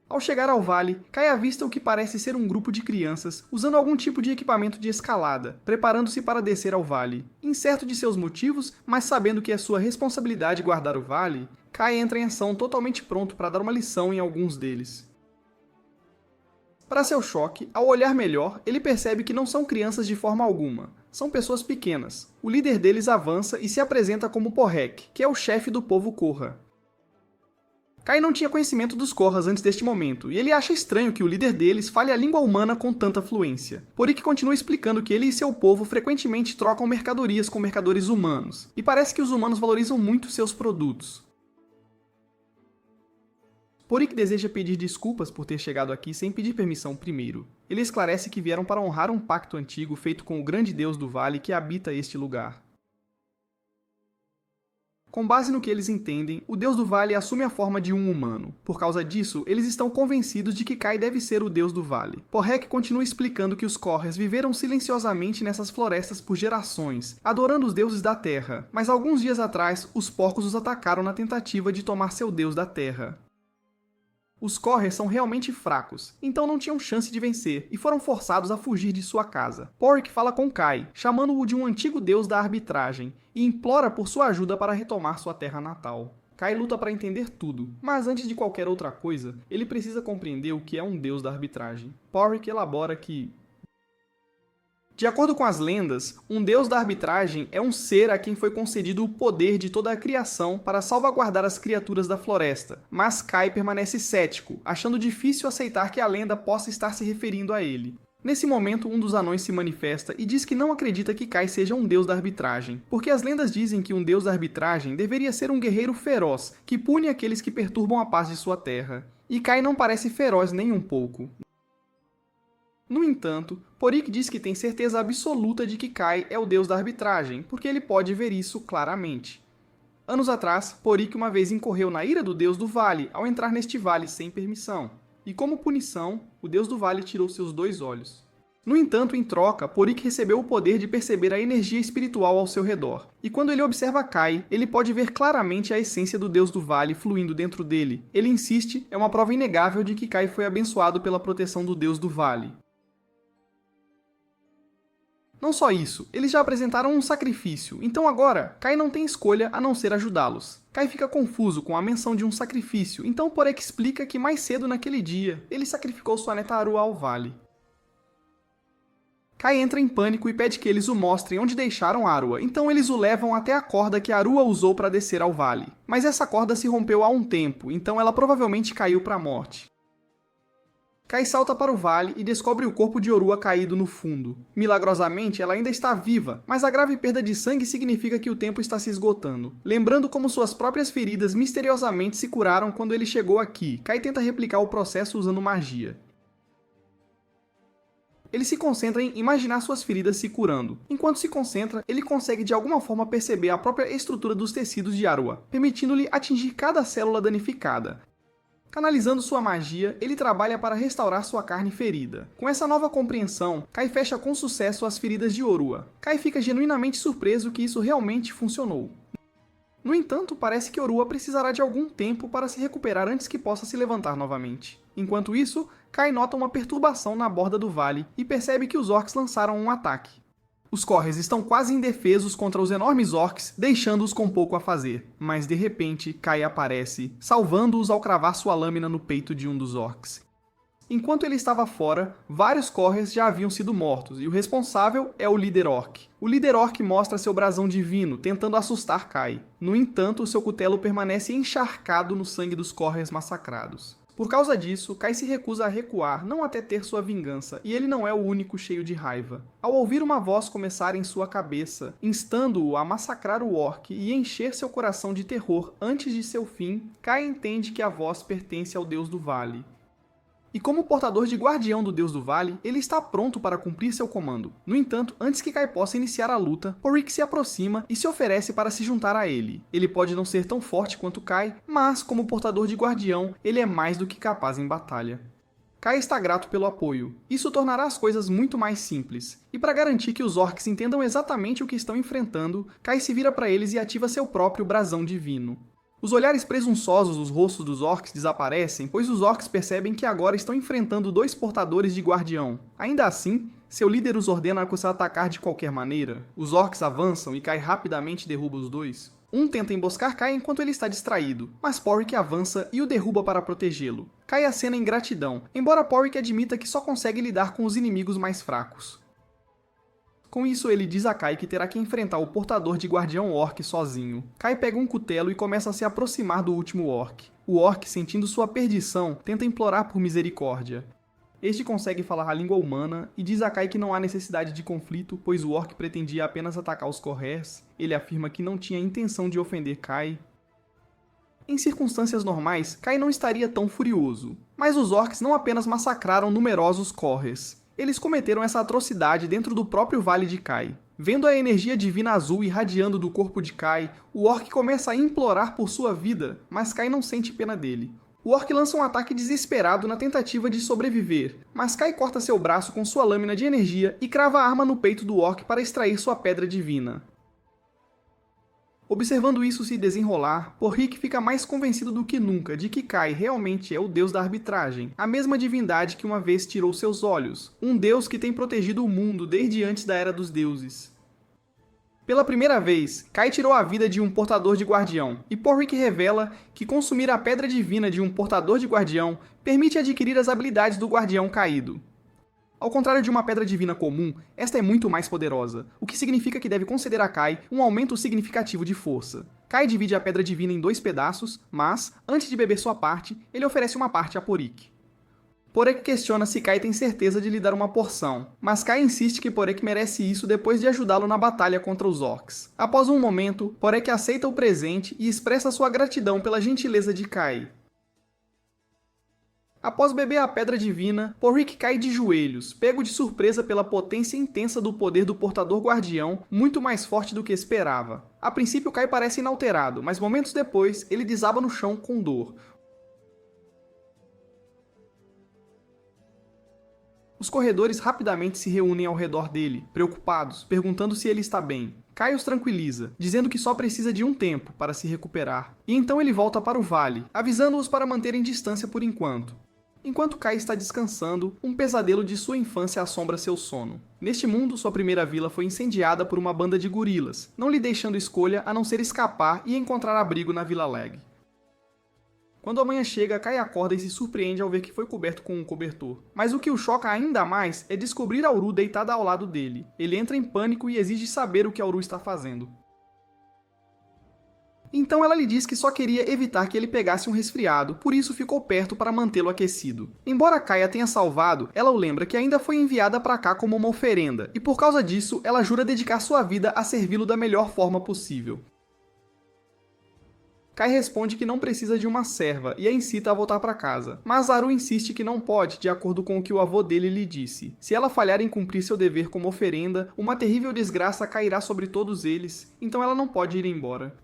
Ao chegar ao vale, Kai avista o que parece ser um grupo de crianças usando algum tipo de equipamento de escalada, preparando-se para descer ao vale. Incerto de seus motivos, mas sabendo que é sua responsabilidade guardar o vale, Kai entra em ação totalmente pronto para dar uma lição em alguns deles. Para seu choque, ao olhar melhor, ele percebe que não são crianças de forma alguma. São pessoas pequenas. O líder deles avança e se apresenta como Porrek, que é o chefe do povo Korra. Kai não tinha conhecimento dos Korras antes deste momento, e ele acha estranho que o líder deles fale a língua humana com tanta fluência. Porém, continua explicando que ele e seu povo frequentemente trocam mercadorias com mercadores humanos, e parece que os humanos valorizam muito seus produtos. Porém, deseja pedir desculpas por ter chegado aqui sem pedir permissão primeiro. Ele esclarece que vieram para honrar um pacto antigo feito com o grande deus do vale que habita este lugar. Com base no que eles entendem, o deus do vale assume a forma de um humano. Por causa disso, eles estão convencidos de que Kai deve ser o deus do vale. Porrek continua explicando que os Korras viveram silenciosamente nessas florestas por gerações, adorando os deuses da terra, mas alguns dias atrás, os porcos os atacaram na tentativa de tomar seu deus da terra. Os Korras são realmente fracos, então não tinham chance de vencer, e foram forçados a fugir de sua casa. Porrek fala com Kai, chamando-o de um antigo deus da arbitragem, e implora por sua ajuda para retomar sua terra natal. Kai luta para entender tudo, mas antes de qualquer outra coisa, ele precisa compreender o que é um deus da arbitragem. Porrek elabora que, de acordo com as lendas, um deus da arbitragem é um ser a quem foi concedido o poder de toda a criação para salvaguardar as criaturas da floresta, mas Kai permanece cético, achando difícil aceitar que a lenda possa estar se referindo a ele. Nesse momento, um dos anões se manifesta e diz que não acredita que Kai seja um deus da arbitragem, porque as lendas dizem que um deus da arbitragem deveria ser um guerreiro feroz, que pune aqueles que perturbam a paz de sua terra. E Kai não parece feroz nem um pouco. No entanto, Porrek diz que tem certeza absoluta de que Kai é o deus da arbitragem, porque ele pode ver isso claramente. Anos atrás, Porrek uma vez incorreu na ira do deus do vale ao entrar neste vale sem permissão, e como punição, o deus do vale tirou seus 2 olhos. No entanto, em troca, Porrek recebeu o poder de perceber a energia espiritual ao seu redor, e quando ele observa Kai, ele pode ver claramente a essência do deus do vale fluindo dentro dele. Ele insiste, é uma prova inegável de que Kai foi abençoado pela proteção do deus do vale. Não só isso, eles já apresentaram um sacrifício, então agora, Kai não tem escolha a não ser ajudá-los. Kai fica confuso com a menção de um sacrifício, então Porrek explica que mais cedo naquele dia, ele sacrificou sua neta Arua ao vale. Kai entra em pânico e pede que eles o mostrem onde deixaram Arua, então eles o levam até a corda que Arua usou para descer ao vale. Mas essa corda se rompeu há um tempo, então ela provavelmente caiu para a morte. Kai salta para o vale e descobre o corpo de Orua caído no fundo. Milagrosamente, ela ainda está viva, mas a grave perda de sangue significa que o tempo está se esgotando. Lembrando como suas próprias feridas misteriosamente se curaram quando ele chegou aqui, Kai tenta replicar o processo usando magia. Ele se concentra em imaginar suas feridas se curando. Enquanto se concentra, ele consegue de alguma forma perceber a própria estrutura dos tecidos de Arua, permitindo-lhe atingir cada célula danificada. Canalizando sua magia, ele trabalha para restaurar sua carne ferida. Com essa nova compreensão, Kai fecha com sucesso as feridas de Orua. Kai fica genuinamente surpreso que isso realmente funcionou. No entanto, parece que Orua precisará de algum tempo para se recuperar antes que possa se levantar novamente. Enquanto isso, Kai nota uma perturbação na borda do vale e percebe que os orcs lançaram um ataque. Os Corres estão quase indefesos contra os enormes orcs, deixando-os com pouco a fazer. Mas de repente, Kai aparece, salvando-os ao cravar sua lâmina no peito de um dos orcs. Enquanto ele estava fora, vários Corres já haviam sido mortos, e o responsável é o líder orc. O líder orc mostra seu brasão divino, tentando assustar Kai. No entanto, seu cutelo permanece encharcado no sangue dos Corres massacrados. Por causa disso, Kai se recusa a recuar, não até ter sua vingança, e ele não é o único cheio de raiva. Ao ouvir uma voz começar em sua cabeça, instando-o a massacrar o orc e encher seu coração de terror antes de seu fim, Kai entende que a voz pertence ao Deus do Vale. E como portador de guardião do Deus do Vale, ele está pronto para cumprir seu comando. No entanto, antes que Kai possa iniciar a luta, Porrick se aproxima e se oferece para se juntar a ele. Ele pode não ser tão forte quanto Kai, mas como portador de guardião, ele é mais do que capaz em batalha. Kai está grato pelo apoio. Isso tornará as coisas muito mais simples. E para garantir que os orcs entendam exatamente o que estão enfrentando, Kai se vira para eles e ativa seu próprio brasão divino. Os olhares presunçosos dos rostos dos orcs desaparecem, pois os orcs percebem que agora estão enfrentando dois portadores de guardião. Ainda assim, seu líder os ordena a se atacar de qualquer maneira. Os orcs avançam e Kai rapidamente derruba os dois. Um tenta emboscar Kai enquanto ele está distraído, mas Porrick avança e o derruba para protegê-lo. Kai acena em gratidão, embora Porrick admita que só consegue lidar com os inimigos mais fracos. Com isso, ele diz a Kai que terá que enfrentar o portador de guardião orc sozinho. Kai pega um cutelo e começa a se aproximar do último orc. O orc, sentindo sua perdição, tenta implorar por misericórdia. Este consegue falar a língua humana e diz a Kai que não há necessidade de conflito, pois o orc pretendia apenas atacar os Corrers. Ele afirma que não tinha intenção de ofender Kai. Em circunstâncias normais, Kai não estaria tão furioso. Mas os orcs não apenas massacraram numerosos Corrers. Eles cometeram essa atrocidade dentro do próprio Vale de Kai. Vendo a energia divina azul irradiando do corpo de Kai, o orc começa a implorar por sua vida, mas Kai não sente pena dele. O orc lança um ataque desesperado na tentativa de sobreviver, mas Kai corta seu braço com sua lâmina de energia e crava a arma no peito do orc para extrair sua pedra divina. Observando isso se desenrolar, Porrick fica mais convencido do que nunca de que Kai realmente é o deus da arbitragem, a mesma divindade que uma vez tirou seus olhos, um deus que tem protegido o mundo desde antes da Era dos Deuses. Pela primeira vez, Kai tirou a vida de um portador de guardião, e Porrick revela que consumir a pedra divina de um portador de guardião permite adquirir as habilidades do guardião caído. Ao contrário de uma pedra divina comum, esta é muito mais poderosa, o que significa que deve conceder a Kai um aumento significativo de força. Kai divide a pedra divina em 2 pedaços, mas, antes de beber sua parte, ele oferece uma parte a Porrick. Porrick questiona se Kai tem certeza de lhe dar uma porção, mas Kai insiste que Porrick merece isso depois de ajudá-lo na batalha contra os orcs. Após um momento, Porrick aceita o presente e expressa sua gratidão pela gentileza de Kai. Após beber a pedra divina, Porrick cai de joelhos, pego de surpresa pela potência intensa do poder do portador guardião, muito mais forte do que esperava. A princípio Kai parece inalterado, mas momentos depois, ele desaba no chão com dor. Os corredores rapidamente se reúnem ao redor dele, preocupados, perguntando se ele está bem. Kai os tranquiliza, dizendo que só precisa de um tempo para se recuperar. E então ele volta para o vale, avisando-os para manterem distância por enquanto. Enquanto Kai está descansando, um pesadelo de sua infância assombra seu sono. Neste mundo, sua primeira vila foi incendiada por uma banda de gorilas, não lhe deixando escolha a não ser escapar e encontrar abrigo na Vila Leg. Quando a manhã chega, Kai acorda e se surpreende ao ver que foi coberto com um cobertor. Mas o que o choca ainda mais é descobrir Auru deitada ao lado dele. Ele entra em pânico e exige saber o que Auru está fazendo. Então ela lhe diz que só queria evitar que ele pegasse um resfriado, por isso ficou perto para mantê-lo aquecido. Embora Kai a tenha salvado, ela o lembra que ainda foi enviada para cá como uma oferenda, e por causa disso, ela jura dedicar sua vida a servi-lo da melhor forma possível. Kai responde que não precisa de uma serva e a incita a voltar para casa, mas Aru insiste que não pode, de acordo com o que o avô dele lhe disse. Se ela falhar em cumprir seu dever como oferenda, uma terrível desgraça cairá sobre todos eles, então ela não pode ir embora.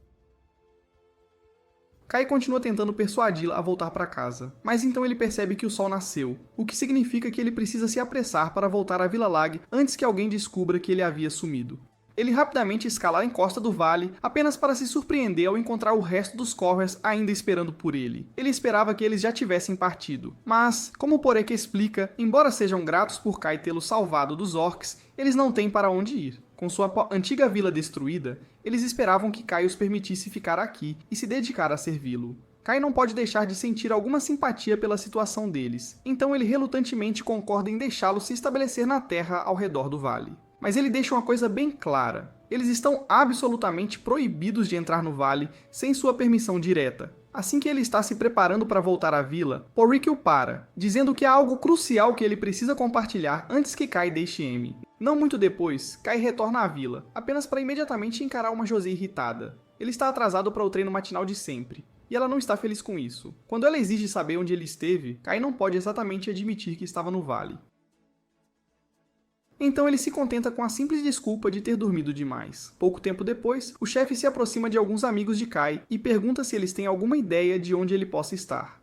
Kai continua tentando persuadi-la a voltar para casa, mas então ele percebe que o sol nasceu, o que significa que ele precisa se apressar para voltar à Vila Lag antes que alguém descubra que ele havia sumido. Ele rapidamente escala a encosta do vale, apenas para se surpreender ao encontrar o resto dos Corvers ainda esperando por ele. Ele esperava que eles já tivessem partido, mas, como Porek explica, embora sejam gratos por Kai tê-lo salvado dos orcs, eles não têm para onde ir. Com sua antiga vila destruída, eles esperavam que Kai os permitisse ficar aqui e se dedicar a servi-lo. Kai não pode deixar de sentir alguma simpatia pela situação deles, então ele relutantemente concorda em deixá-los se estabelecer na terra ao redor do vale. Mas ele deixa uma coisa bem clara: eles estão absolutamente proibidos de entrar no vale sem sua permissão direta. Assim que ele está se preparando para voltar à vila, Porek o para, dizendo que há algo crucial que ele precisa compartilhar antes que Kai deixe Emi. Não muito depois, Kai retorna à vila, apenas para imediatamente encarar uma José irritada. Ele está atrasado para o treino matinal de sempre, e ela não está feliz com isso. Quando ela exige saber onde ele esteve, Kai não pode exatamente admitir que estava no vale. Então ele se contenta com a simples desculpa de ter dormido demais. Pouco tempo depois, o chefe se aproxima de alguns amigos de Kai e pergunta se eles têm alguma ideia de onde ele possa estar.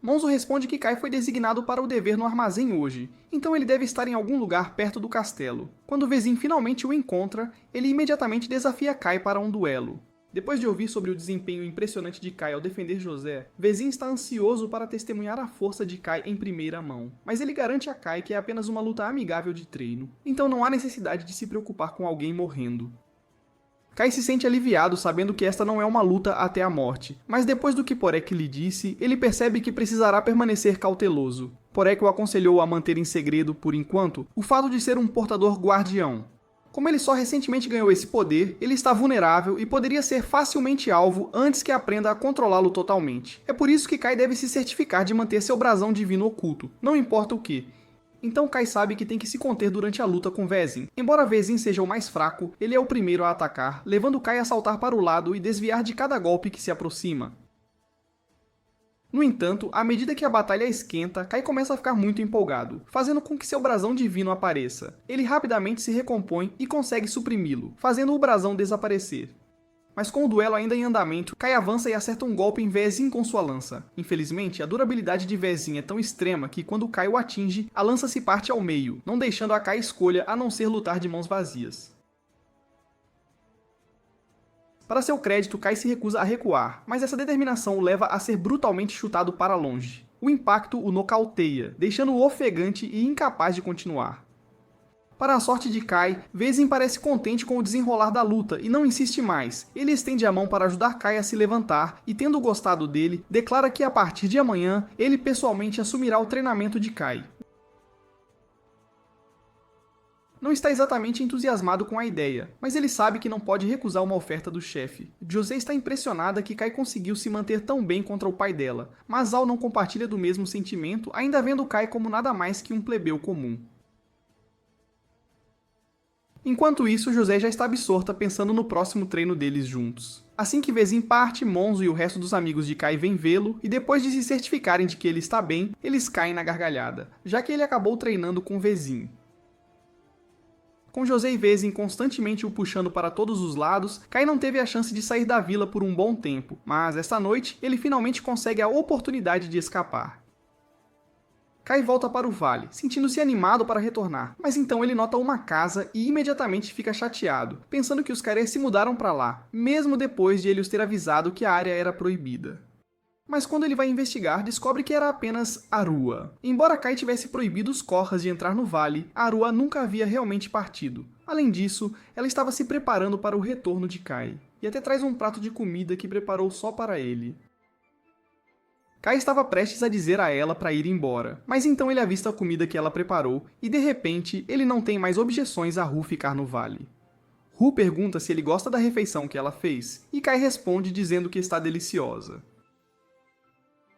Monzo responde que Kai foi designado para o dever no armazém hoje, então ele deve estar em algum lugar perto do castelo. Quando Vezin finalmente o encontra, ele imediatamente desafia Kai para um duelo. Depois de ouvir sobre o desempenho impressionante de Kai ao defender José, Vezin está ansioso para testemunhar a força de Kai em primeira mão. Mas ele garante a Kai que é apenas uma luta amigável de treino, então não há necessidade de se preocupar com alguém morrendo. Kai se sente aliviado sabendo que esta não é uma luta até a morte, mas depois do que Porek lhe disse, ele percebe que precisará permanecer cauteloso. Porek o aconselhou a manter em segredo, por enquanto, o fato de ser um portador guardião. Como ele só recentemente ganhou esse poder, ele está vulnerável e poderia ser facilmente alvo antes que aprenda a controlá-lo totalmente. É por isso que Kai deve se certificar de manter seu brasão divino oculto, não importa o que. Então Kai sabe que tem que se conter durante a luta com Vezin. Embora Vezin seja o mais fraco, ele é o primeiro a atacar, levando Kai a saltar para o lado e desviar de cada golpe que se aproxima. No entanto, à medida que a batalha esquenta, Kai começa a ficar muito empolgado, fazendo com que seu brasão divino apareça. Ele rapidamente se recompõe e consegue suprimi-lo, fazendo o brasão desaparecer. Mas com o duelo ainda em andamento, Kai avança e acerta um golpe em Vezin com sua lança. Infelizmente, a durabilidade de Vezin é tão extrema que quando Kai o atinge, a lança se parte ao meio, não deixando a Kai escolha a não ser lutar de mãos vazias. Para seu crédito, Kai se recusa a recuar, mas essa determinação o leva a ser brutalmente chutado para longe. O impacto o nocauteia, deixando-o ofegante e incapaz de continuar. Para a sorte de Kai, Vezin parece contente com o desenrolar da luta e não insiste mais. Ele estende a mão para ajudar Kai a se levantar e, tendo gostado dele, declara que a partir de amanhã, ele pessoalmente assumirá o treinamento de Kai. Não está exatamente entusiasmado com a ideia, mas ele sabe que não pode recusar uma oferta do chefe. José está impressionada que Kai conseguiu se manter tão bem contra o pai dela, mas Al não compartilha do mesmo sentimento, ainda vendo Kai como nada mais que um plebeu comum. Enquanto isso, José já está absorta pensando no próximo treino deles juntos. Assim que Vezin parte, Monzo e o resto dos amigos de Kai vêm vê-lo, e depois de se certificarem de que ele está bem, eles caem na gargalhada, já que ele acabou treinando com Vezin. Com José e Vezin constantemente o puxando para todos os lados, Kai não teve a chance de sair da vila por um bom tempo, mas esta noite ele finalmente consegue a oportunidade de escapar. Kai volta para o vale, sentindo-se animado para retornar, mas então ele nota uma casa e imediatamente fica chateado, pensando que os Carê se mudaram para lá, mesmo depois de ele os ter avisado que a área era proibida. Mas quando ele vai investigar, descobre que era apenas Arua. Embora Kai tivesse proibido os Korras de entrar no vale, Arua nunca havia realmente partido. Além disso, ela estava se preparando para o retorno de Kai, e até traz um prato de comida que preparou só para ele. Kai estava prestes a dizer a ela para ir embora, mas então ele avista a comida que ela preparou, e de repente, ele não tem mais objeções a Ru ficar no vale. Ru pergunta se ele gosta da refeição que ela fez, e Kai responde dizendo que está deliciosa.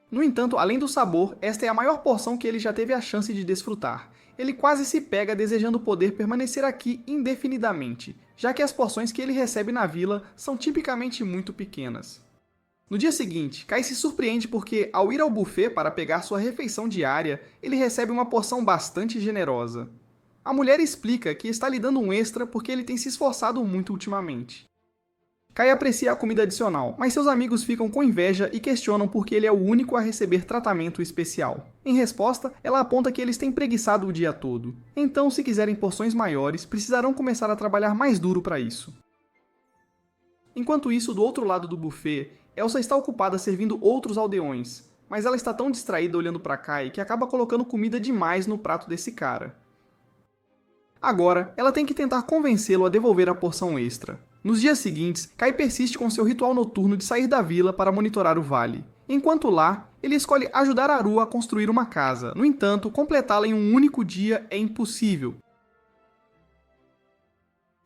No entanto, além do sabor, esta é a maior porção que ele já teve a chance de desfrutar. Ele quase se pega desejando poder permanecer aqui indefinidamente, já que as porções que ele recebe na vila são tipicamente muito pequenas. No dia seguinte, Kai se surpreende porque, ao ir ao buffet para pegar sua refeição diária, ele recebe uma porção bastante generosa. A mulher explica que está lhe dando um extra porque ele tem se esforçado muito ultimamente. Kai aprecia a comida adicional, mas seus amigos ficam com inveja e questionam por que ele é o único a receber tratamento especial. Em resposta, ela aponta que eles têm preguiçado o dia todo. Então, se quiserem porções maiores, precisarão começar a trabalhar mais duro para isso. Enquanto isso, do outro lado do buffet, Elsa está ocupada servindo outros aldeões, mas ela está tão distraída olhando para Kai que acaba colocando comida demais no prato desse cara. Agora, ela tem que tentar convencê-lo a devolver a porção extra. Nos dias seguintes, Kai persiste com seu ritual noturno de sair da vila para monitorar o vale. Enquanto lá, ele escolhe ajudar Aru a construir uma casa. No entanto, completá-la em um único dia é impossível.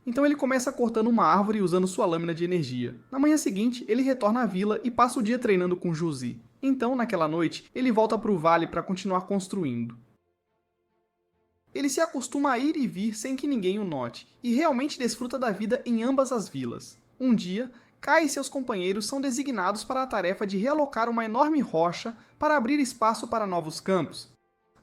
Então ele começa cortando uma árvore usando sua lâmina de energia. Na manhã seguinte, ele retorna à vila e passa o dia treinando com Josie. Então, naquela noite, ele volta para o vale para continuar construindo. Ele se acostuma a ir e vir sem que ninguém o note, e realmente desfruta da vida em ambas as vilas. Um dia, Kai e seus companheiros são designados para a tarefa de realocar uma enorme rocha para abrir espaço para novos campos.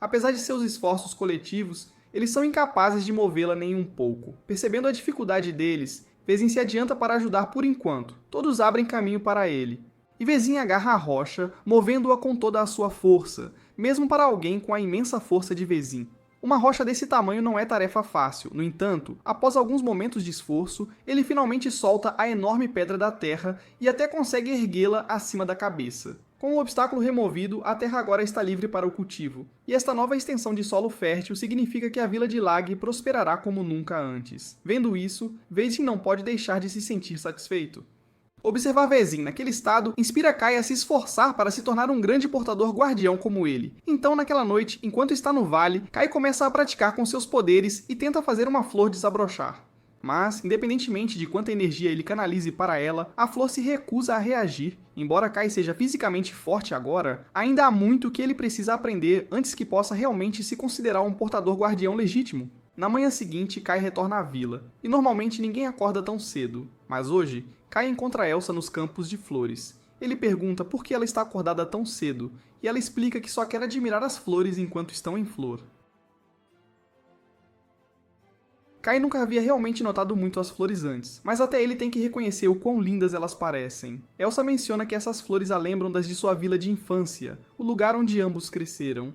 Apesar de seus esforços coletivos, eles são incapazes de movê-la nem um pouco. Percebendo a dificuldade deles, Vezin se adianta para ajudar por enquanto. Todos abrem caminho para ele. E Vezin agarra a rocha, movendo-a com toda a sua força, mesmo para alguém com a imensa força de Vezin. Uma rocha desse tamanho não é tarefa fácil. No entanto, após alguns momentos de esforço, ele finalmente solta a enorme pedra da terra e até consegue erguê-la acima da cabeça. Com o obstáculo removido, a terra agora está livre para o cultivo, e esta nova extensão de solo fértil significa que a vila de Lag prosperará como nunca antes. Vendo isso, Vezin não pode deixar de se sentir satisfeito. Observar Vezin naquele estado inspira Kai a se esforçar para se tornar um grande portador guardião como ele. Então, naquela noite, enquanto está no vale, Kai começa a praticar com seus poderes e tenta fazer uma flor desabrochar. Mas, independentemente de quanta energia ele canalize para ela, a flor se recusa a reagir. Embora Kai seja fisicamente forte agora, ainda há muito que ele precisa aprender antes que possa realmente se considerar um portador guardião legítimo. Na manhã seguinte, Kai retorna à vila, e normalmente ninguém acorda tão cedo. Mas hoje, Kai encontra Elsa nos campos de flores. Ele pergunta por que ela está acordada tão cedo, e ela explica que só quer admirar as flores enquanto estão em flor. Kai nunca havia realmente notado muito as flores antes, mas até ele tem que reconhecer o quão lindas elas parecem. Elsa menciona que essas flores a lembram das de sua vila de infância, o lugar onde ambos cresceram.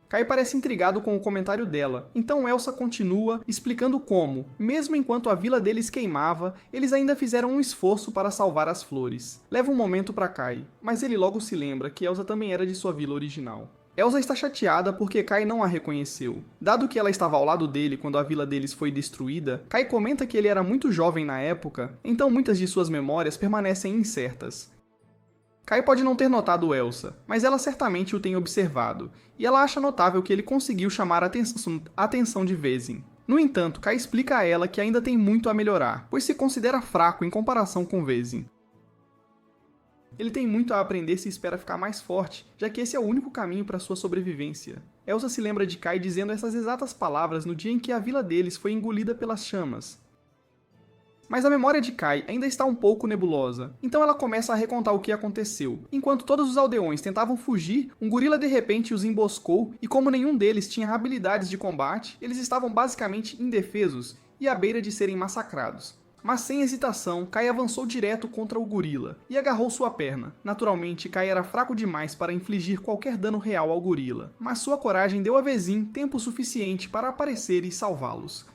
Kai parece intrigado com o comentário dela, então Elsa continua explicando como, mesmo enquanto a vila deles queimava, eles ainda fizeram um esforço para salvar as flores. Leva um momento para Kai, mas ele logo se lembra que Elsa também era de sua vila original. Elsa está chateada porque Kai não a reconheceu. Dado que ela estava ao lado dele quando a vila deles foi destruída, Kai comenta que ele era muito jovem na época, então muitas de suas memórias permanecem incertas. Kai pode não ter notado Elsa, mas ela certamente o tem observado, e ela acha notável que ele conseguiu chamar a atenção de Vezin. No entanto, Kai explica a ela que ainda tem muito a melhorar, pois se considera fraco em comparação com Vezin. Ele tem muito a aprender se espera ficar mais forte, já que esse é o único caminho para sua sobrevivência. Elsa se lembra de Kai dizendo essas exatas palavras no dia em que a vila deles foi engolida pelas chamas. Mas a memória de Kai ainda está um pouco nebulosa, então ela começa a recontar o que aconteceu. Enquanto todos os aldeões tentavam fugir, um gorila de repente os emboscou e como nenhum deles tinha habilidades de combate, eles estavam basicamente indefesos e à beira de serem massacrados. Mas sem hesitação, Kai avançou direto contra o gorila e agarrou sua perna. Naturalmente, Kai era fraco demais para infligir qualquer dano real ao gorila, mas sua coragem deu a Vezin tempo suficiente para aparecer e salvá-los.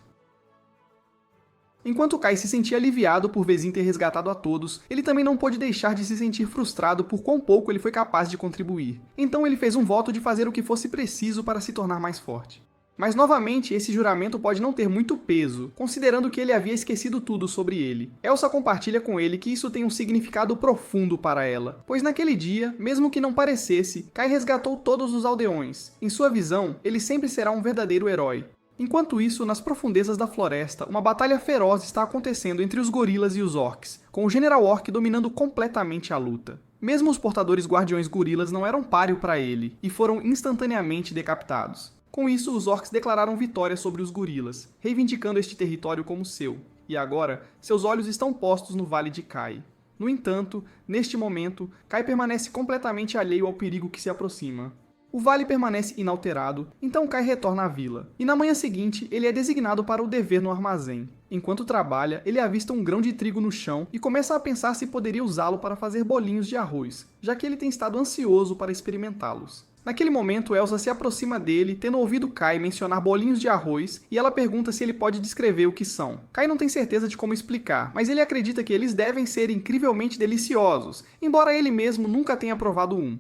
Enquanto Kai se sentia aliviado por Vezin ter resgatado a todos, ele também não pôde deixar de se sentir frustrado por quão pouco ele foi capaz de contribuir. Então ele fez um voto de fazer o que fosse preciso para se tornar mais forte. Mas novamente, esse juramento pode não ter muito peso, considerando que ele havia esquecido tudo sobre ele. Elsa compartilha com ele que isso tem um significado profundo para ela, pois naquele dia, mesmo que não parecesse, Kai resgatou todos os aldeões. Em sua visão, ele sempre será um verdadeiro herói. Enquanto isso, nas profundezas da floresta, uma batalha feroz está acontecendo entre os gorilas e os orcs, com o General Orc dominando completamente a luta. Mesmo os portadores guardiões gorilas não eram páreo para ele, e foram instantaneamente decapitados. Com isso, os orcs declararam vitória sobre os gorilas, reivindicando este território como seu, e agora, seus olhos estão postos no Vale de Kai. No entanto, neste momento, Kai permanece completamente alheio ao perigo que se aproxima. O vale permanece inalterado, então Kai retorna à vila. E na manhã seguinte, ele é designado para o dever no armazém. Enquanto trabalha, ele avista um grão de trigo no chão e começa a pensar se poderia usá-lo para fazer bolinhos de arroz, já que ele tem estado ansioso para experimentá-los. Naquele momento, Elsa se aproxima dele, tendo ouvido Kai mencionar bolinhos de arroz, e ela pergunta se ele pode descrever o que são. Kai não tem certeza de como explicar, mas ele acredita que eles devem ser incrivelmente deliciosos, embora ele mesmo nunca tenha provado um.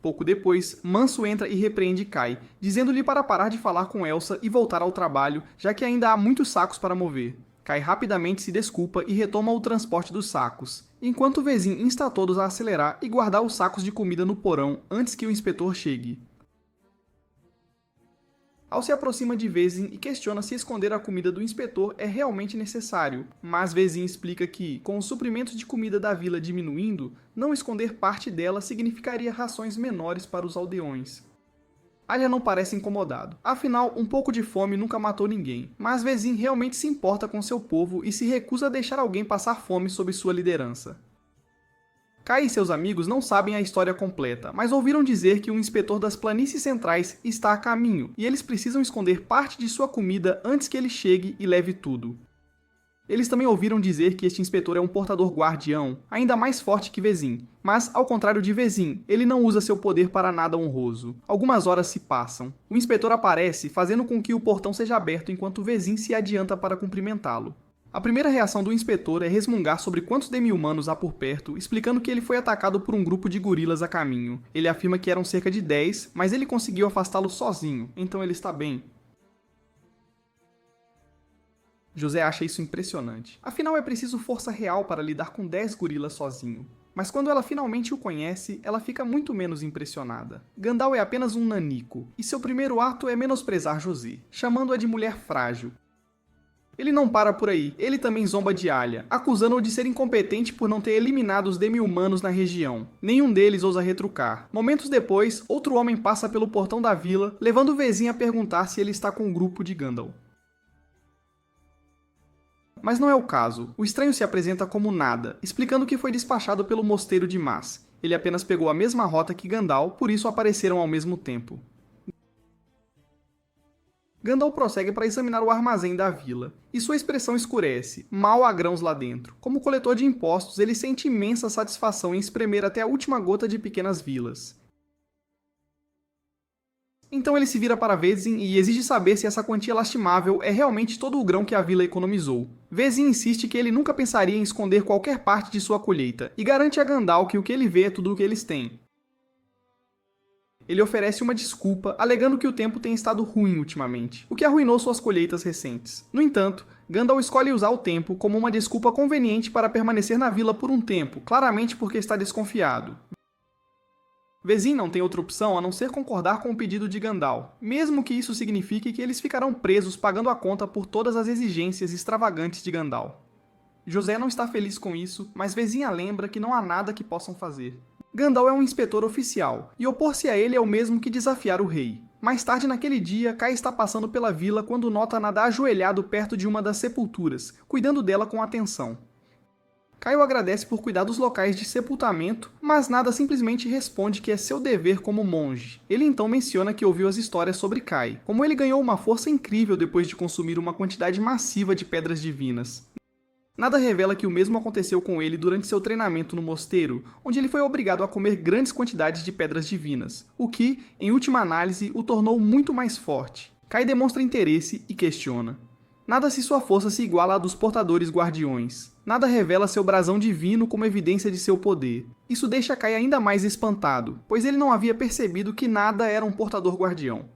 Pouco depois, Manso entra e repreende Kai, dizendo-lhe para parar de falar com Elsa e voltar ao trabalho, já que ainda há muitos sacos para mover. Kai rapidamente se desculpa e retoma o transporte dos sacos, enquanto Vezin insta a todos a acelerar e guardar os sacos de comida no porão antes que o inspetor chegue. Al se aproxima de Vezin e questiona se esconder a comida do inspetor é realmente necessário, mas Vezin explica que, com os suprimentos de comida da vila diminuindo, não esconder parte dela significaria rações menores para os aldeões. Alia não parece incomodado, afinal, um pouco de fome nunca matou ninguém, mas Vezin realmente se importa com seu povo e se recusa a deixar alguém passar fome sob sua liderança. Kai e seus amigos não sabem a história completa, mas ouviram dizer que um inspetor das planícies centrais está a caminho, e eles precisam esconder parte de sua comida antes que ele chegue e leve tudo. Eles também ouviram dizer que este inspetor é um portador guardião, ainda mais forte que Vezin, mas, ao contrário de Vezin, ele não usa seu poder para nada honroso. Algumas horas se passam. O inspetor aparece, fazendo com que o portão seja aberto enquanto Vezin se adianta para cumprimentá-lo. A primeira reação do inspetor é resmungar sobre quantos demi-humanos há por perto, explicando que ele foi atacado por um grupo de gorilas a caminho. Ele afirma que eram cerca de 10, mas ele conseguiu afastá-lo sozinho, então ele está bem. José acha isso impressionante. Afinal, é preciso força real para lidar com 10 gorilas sozinho. Mas quando ela finalmente o conhece, ela fica muito menos impressionada. Gandalf é apenas um nanico, e seu primeiro ato é menosprezar José, chamando-a de mulher frágil. Ele não para por aí, ele também zomba de Alia, acusando-o de ser incompetente por não ter eliminado os demi-humanos na região. Nenhum deles ousa retrucar. Momentos depois, outro homem passa pelo portão da vila, levando o Vezin a perguntar se ele está com o grupo de Gandalf. Mas não é o caso. O estranho se apresenta como nada, explicando que foi despachado pelo mosteiro de Mas. Ele apenas pegou a mesma rota que Gandalf, por isso apareceram ao mesmo tempo. Gandalf prossegue para examinar o armazém da vila, e sua expressão escurece, mal há grãos lá dentro. Como coletor de impostos, ele sente imensa satisfação em espremer até a última gota de pequenas vilas. Então ele se vira para Vezin e exige saber se essa quantia lastimável é realmente todo o grão que a vila economizou. Vezin insiste que ele nunca pensaria em esconder qualquer parte de sua colheita, e garante a Gandalf que o que ele vê é tudo o que eles têm. Ele oferece uma desculpa, alegando que o tempo tem estado ruim ultimamente, o que arruinou suas colheitas recentes. No entanto, Gandalf escolhe usar o tempo como uma desculpa conveniente para permanecer na vila por um tempo, claramente porque está desconfiado. Vezin não tem outra opção a não ser concordar com o pedido de Gandalf, mesmo que isso signifique que eles ficarão presos pagando a conta por todas as exigências extravagantes de Gandalf. José não está feliz com isso, mas Vezin a lembra que não há nada que possam fazer. Gandalf é um inspetor oficial, e opor-se a ele é o mesmo que desafiar o rei. Mais tarde naquele dia, Kai está passando pela vila quando nota Nadá ajoelhado perto de uma das sepulturas, cuidando dela com atenção. Kai o agradece por cuidar dos locais de sepultamento, mas Nada simplesmente responde que é seu dever como monge. Ele então menciona que ouviu as histórias sobre Kai, como ele ganhou uma força incrível depois de consumir uma quantidade massiva de pedras divinas. Nada revela que o mesmo aconteceu com ele durante seu treinamento no mosteiro, onde ele foi obrigado a comer grandes quantidades de pedras divinas, o que, em última análise, o tornou muito mais forte. Kai demonstra interesse e questiona. Nada se sua força se iguala à dos portadores guardiões. Nada revela seu brasão divino como evidência de seu poder. Isso deixa Kai ainda mais espantado, pois ele não havia percebido que Nada era um portador guardião.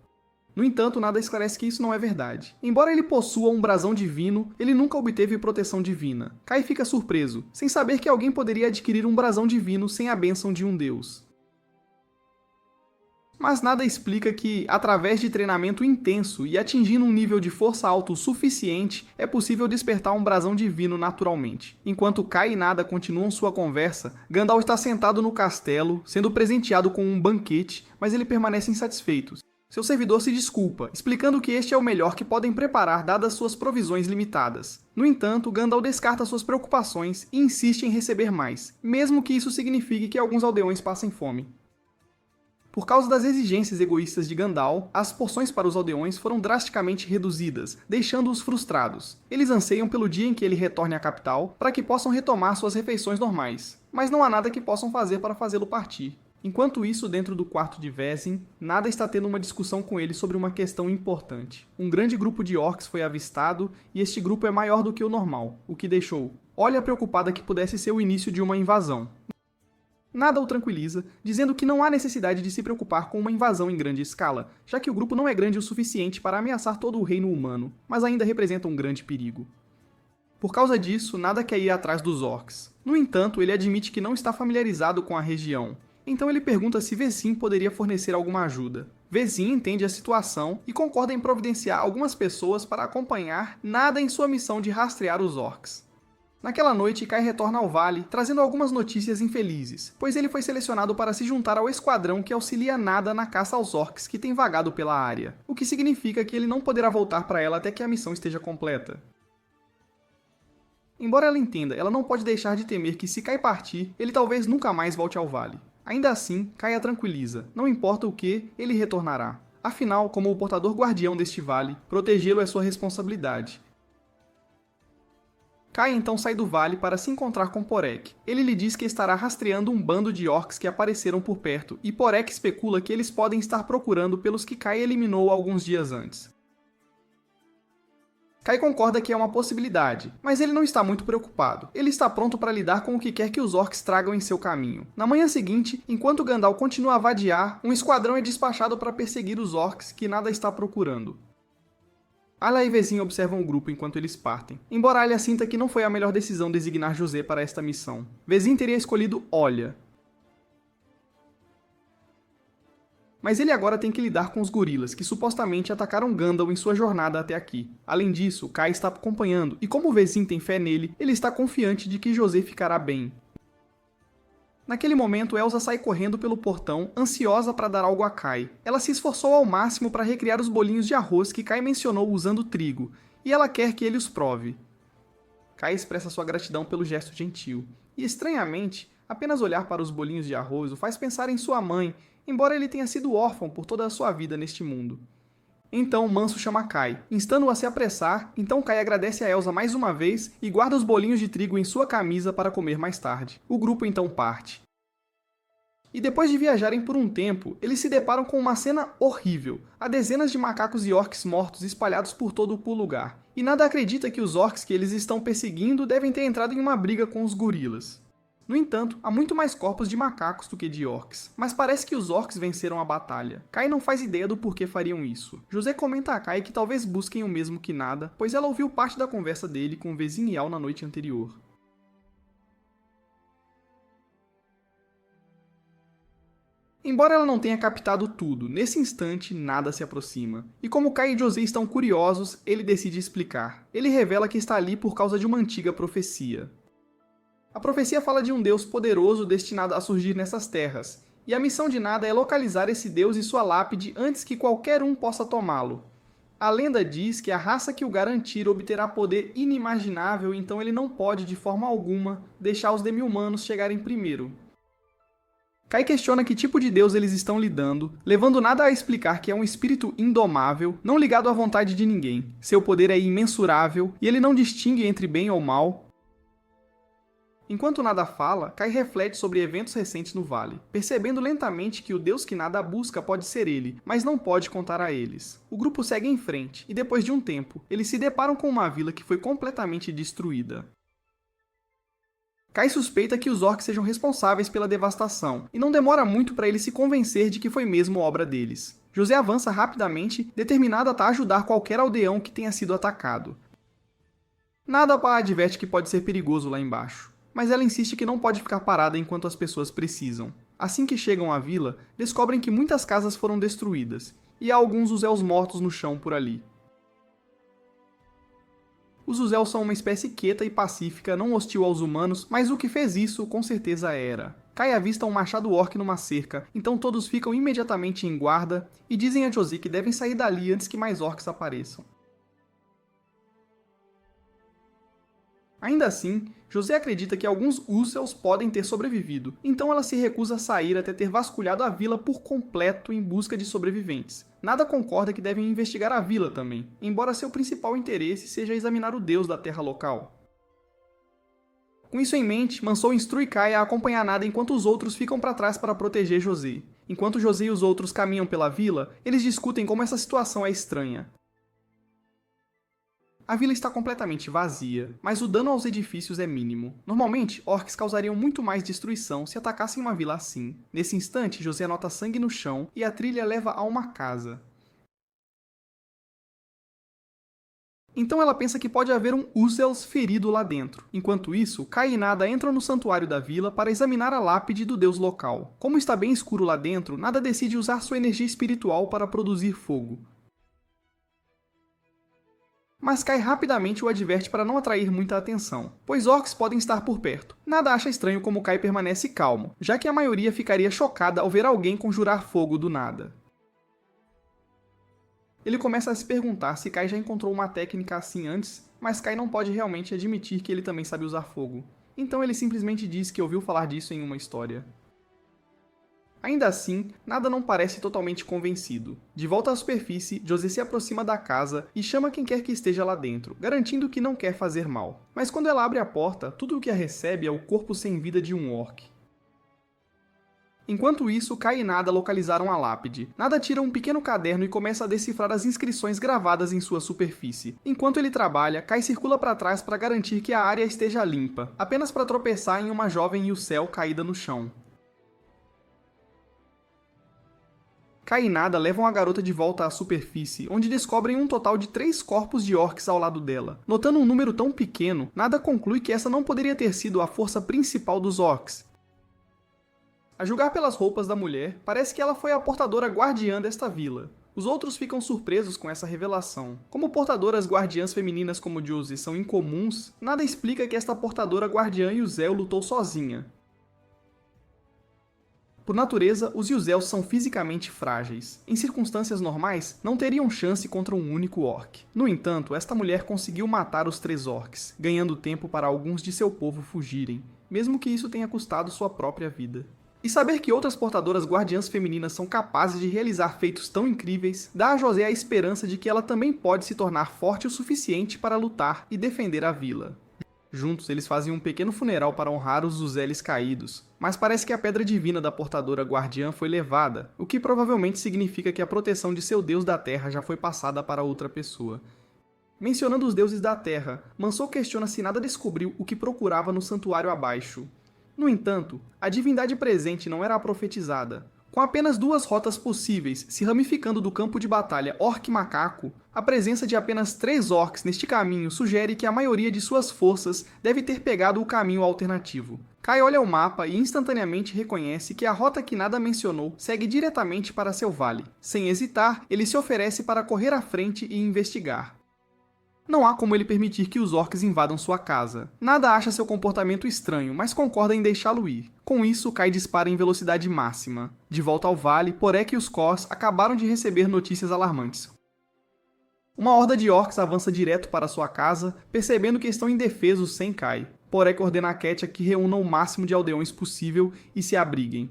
No entanto, Nada esclarece que isso não é verdade. Embora ele possua um brasão divino, ele nunca obteve proteção divina. Kai fica surpreso, sem saber que alguém poderia adquirir um brasão divino sem a bênção de um deus. Mas Nada explica que, através de treinamento intenso e atingindo um nível de força alto o suficiente, é possível despertar um brasão divino naturalmente. Enquanto Kai e Nada continuam sua conversa, Gandalf está sentado no castelo, sendo presenteado com um banquete, mas ele permanece insatisfeito. Seu servidor se desculpa, explicando que este é o melhor que podem preparar dadas suas provisões limitadas. No entanto, Gandalf descarta suas preocupações e insiste em receber mais, mesmo que isso signifique que alguns aldeões passem fome. Por causa das exigências egoístas de Gandalf, as porções para os aldeões foram drasticamente reduzidas, deixando-os frustrados. Eles anseiam pelo dia em que ele retorne à capital, para que possam retomar suas refeições normais. Mas não há nada que possam fazer para fazê-lo partir. Enquanto isso, dentro do quarto de Vezin, Nada está tendo uma discussão com ele sobre uma questão importante. Um grande grupo de orcs foi avistado, e este grupo é maior do que o normal, o que deixou Olha preocupada que pudesse ser o início de uma invasão. Nada o tranquiliza, dizendo que não há necessidade de se preocupar com uma invasão em grande escala, já que o grupo não é grande o suficiente para ameaçar todo o reino humano, mas ainda representa um grande perigo. Por causa disso, Nada quer ir atrás dos orcs. No entanto, ele admite que não está familiarizado com a região, então ele pergunta se Vezin poderia fornecer alguma ajuda. Vezin entende a situação e concorda em providenciar algumas pessoas para acompanhar Nada em sua missão de rastrear os orcs. Naquela noite, Kai retorna ao vale, trazendo algumas notícias infelizes, pois ele foi selecionado para se juntar ao esquadrão que auxilia Nada na caça aos orcs que tem vagado pela área, o que significa que ele não poderá voltar para ela até que a missão esteja completa. Embora ela entenda, ela não pode deixar de temer que se Kai partir, ele talvez nunca mais volte ao vale. Ainda assim, Kai a tranquiliza, não importa o que, ele retornará. Afinal, como o portador guardião deste vale, protegê-lo é sua responsabilidade. Kai então sai do vale para se encontrar com Porek. Ele lhe diz que estará rastreando um bando de orcs que apareceram por perto, e Porek especula que eles podem estar procurando pelos que Kai eliminou alguns dias antes. Kai concorda que é uma possibilidade, mas ele não está muito preocupado. Ele está pronto para lidar com o que quer que os orcs tragam em seu caminho. Na manhã seguinte, enquanto Gandalf continua a vadiar, um esquadrão é despachado para perseguir os orcs que Nada está procurando. Alia e Vezin observam o grupo enquanto eles partem, embora Alia sinta que não foi a melhor decisão designar José para esta missão. Vezin teria escolhido Olha. Mas ele agora tem que lidar com os gorilas, que supostamente atacaram Gandalf em sua jornada até aqui. Além disso, Kai está acompanhando, e como Vezin tem fé nele, ele está confiante de que José ficará bem. Naquele momento, Elsa sai correndo pelo portão, ansiosa para dar algo a Kai. Ela se esforçou ao máximo para recriar os bolinhos de arroz que Kai mencionou usando trigo, e ela quer que ele os prove. Kai expressa sua gratidão pelo gesto gentil, e estranhamente, apenas olhar para os bolinhos de arroz o faz pensar em sua mãe, embora ele tenha sido órfão por toda a sua vida neste mundo. Então Manso chama Kai, instando-o a se apressar, então Kai agradece a Elsa mais uma vez e guarda os bolinhos de trigo em sua camisa para comer mais tarde. O grupo então parte. E depois de viajarem por um tempo, eles se deparam com uma cena horrível. Há dezenas de macacos e orcs mortos espalhados por todo o lugar. E Nada acredita que os orcs que eles estão perseguindo devem ter entrado em uma briga com os gorilas. No entanto, há muito mais corpos de macacos do que de orcs, mas parece que os orcs venceram a batalha. Kai não faz ideia do porquê fariam isso. José comenta a Kai que talvez busquem o mesmo que Nada, pois ela ouviu parte da conversa dele com Vezin e Al na noite anterior. Embora ela não tenha captado tudo, nesse instante Nada se aproxima. E como Kai e José estão curiosos, ele decide explicar. Ele revela que está ali por causa de uma antiga profecia. A profecia fala de um Deus poderoso destinado a surgir nessas terras, e a missão de Nada é localizar esse Deus e sua lápide antes que qualquer um possa tomá-lo. A lenda diz que a raça que o garantir obterá poder inimaginável, então ele não pode, de forma alguma, deixar os demi-humanos chegarem primeiro. Kai questiona que tipo de Deus eles estão lidando, levando Nada a explicar que é um espírito indomável, não ligado à vontade de ninguém. Seu poder é imensurável, e ele não distingue entre bem ou mal. Enquanto Nada fala, Kai reflete sobre eventos recentes no vale, percebendo lentamente que o Deus que Nada busca pode ser ele, mas não pode contar a eles. O grupo segue em frente, e depois de um tempo, eles se deparam com uma vila que foi completamente destruída. Kai suspeita que os orcs sejam responsáveis pela devastação, e não demora muito para ele se convencer de que foi mesmo obra deles. José avança rapidamente, determinado a ajudar qualquer aldeão que tenha sido atacado. Nada a adverte que pode ser perigoso lá embaixo, mas ela insiste que não pode ficar parada enquanto as pessoas precisam. Assim que chegam à vila, descobrem que muitas casas foram destruídas, e há alguns Uzeus mortos no chão por ali. Os Uzeus são uma espécie quieta e pacífica, não hostil aos humanos, mas o que fez isso, com certeza era. Kai avista um machado orc numa cerca, então todos ficam imediatamente em guarda, e dizem a José que devem sair dali antes que mais orcs apareçam. Ainda assim, José acredita que alguns Usos podem ter sobrevivido, então ela se recusa a sair até ter vasculhado a vila por completo em busca de sobreviventes. Nada concorda que devem investigar a vila também, embora seu principal interesse seja examinar o deus da terra local. Com isso em mente, Mansou instrui Kai a acompanhar Nada enquanto os outros ficam para trás para proteger José. Enquanto José e os outros caminham pela vila, eles discutem como essa situação é estranha. A vila está completamente vazia, mas o dano aos edifícios é mínimo. Normalmente, orcs causariam muito mais destruição se atacassem uma vila assim. Nesse instante, José nota sangue no chão e a trilha leva a uma casa. Então ela pensa que pode haver um Uzels ferido lá dentro. Enquanto isso, Kai e Nada entram no santuário da vila para examinar a lápide do deus local. Como está bem escuro lá dentro, Nada decide usar sua energia espiritual para produzir fogo. Mas Kai rapidamente o adverte para não atrair muita atenção, pois orcs podem estar por perto. Nada acha estranho como Kai permanece calmo, já que a maioria ficaria chocada ao ver alguém conjurar fogo do nada. Ele começa a se perguntar se Kai já encontrou uma técnica assim antes, mas Kai não pode realmente admitir que ele também sabe usar fogo. Então ele simplesmente diz que ouviu falar disso em uma história. Ainda assim, Nada não parece totalmente convencido. De volta à superfície, José se aproxima da casa e chama quem quer que esteja lá dentro, garantindo que não quer fazer mal. Mas quando ela abre a porta, tudo o que a recebe é o corpo sem vida de um orc. Enquanto isso, Kai e Nada localizaram a lápide. Nada tira um pequeno caderno e começa a decifrar as inscrições gravadas em sua superfície. Enquanto ele trabalha, Kai circula para trás para garantir que a área esteja limpa, apenas para tropeçar em uma jovem Yucel caída no chão. Kai e Nada levam a garota de volta à superfície, onde descobrem um total de 3 corpos de orcs ao lado dela. Notando um número tão pequeno, Nada conclui que essa não poderia ter sido a força principal dos orcs. A julgar pelas roupas da mulher, parece que ela foi a portadora guardiã desta vila. Os outros ficam surpresos com essa revelação. Como portadoras guardiãs femininas como Josie são incomuns, Nada explica que esta portadora guardiã Yuzel lutou sozinha. Por natureza, os Yuzels são fisicamente frágeis. Em circunstâncias normais, não teriam chance contra um único orc. No entanto, esta mulher conseguiu matar os 3 orcs, ganhando tempo para alguns de seu povo fugirem, mesmo que isso tenha custado sua própria vida. E saber que outras portadoras guardiãs femininas são capazes de realizar feitos tão incríveis, dá a José a esperança de que ela também pode se tornar forte o suficiente para lutar e defender a vila. Juntos, eles fazem um pequeno funeral para honrar os Uzeles caídos, mas parece que a pedra divina da portadora guardiã foi levada, o que provavelmente significa que a proteção de seu deus da terra já foi passada para outra pessoa. Mencionando os deuses da terra, Mansou questiona se Nada descobriu o que procurava no santuário abaixo. No entanto, a divindade presente não era a profetizada. Com apenas 2 rotas possíveis se ramificando do campo de batalha orc-macaco, a presença de apenas 3 orcs neste caminho sugere que a maioria de suas forças deve ter pegado o caminho alternativo. Kai olha o mapa e instantaneamente reconhece que a rota que Nada mencionou segue diretamente para seu vale. Sem hesitar, ele se oferece para correr à frente e investigar. Não há como ele permitir que os orcs invadam sua casa. Nada acha seu comportamento estranho, mas concorda em deixá-lo ir. Com isso, Kai dispara em velocidade máxima. De volta ao vale, Porek e os Kors acabaram de receber notícias alarmantes. Uma horda de orcs avança direto para sua casa, percebendo que estão indefesos sem Kai. Porek ordena a Ketia que reúna o máximo de aldeões possível e se abriguem.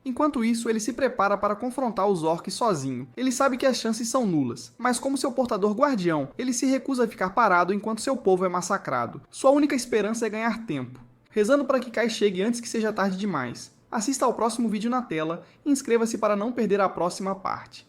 Enquanto isso, ele se prepara para confrontar os orcs sozinho. Ele sabe que as chances são nulas, mas como seu portador guardião, ele se recusa a ficar parado enquanto seu povo é massacrado. Sua única esperança é ganhar tempo, rezando para que Kai chegue antes que seja tarde demais. Assista ao próximo vídeo na tela e inscreva-se para não perder a próxima parte.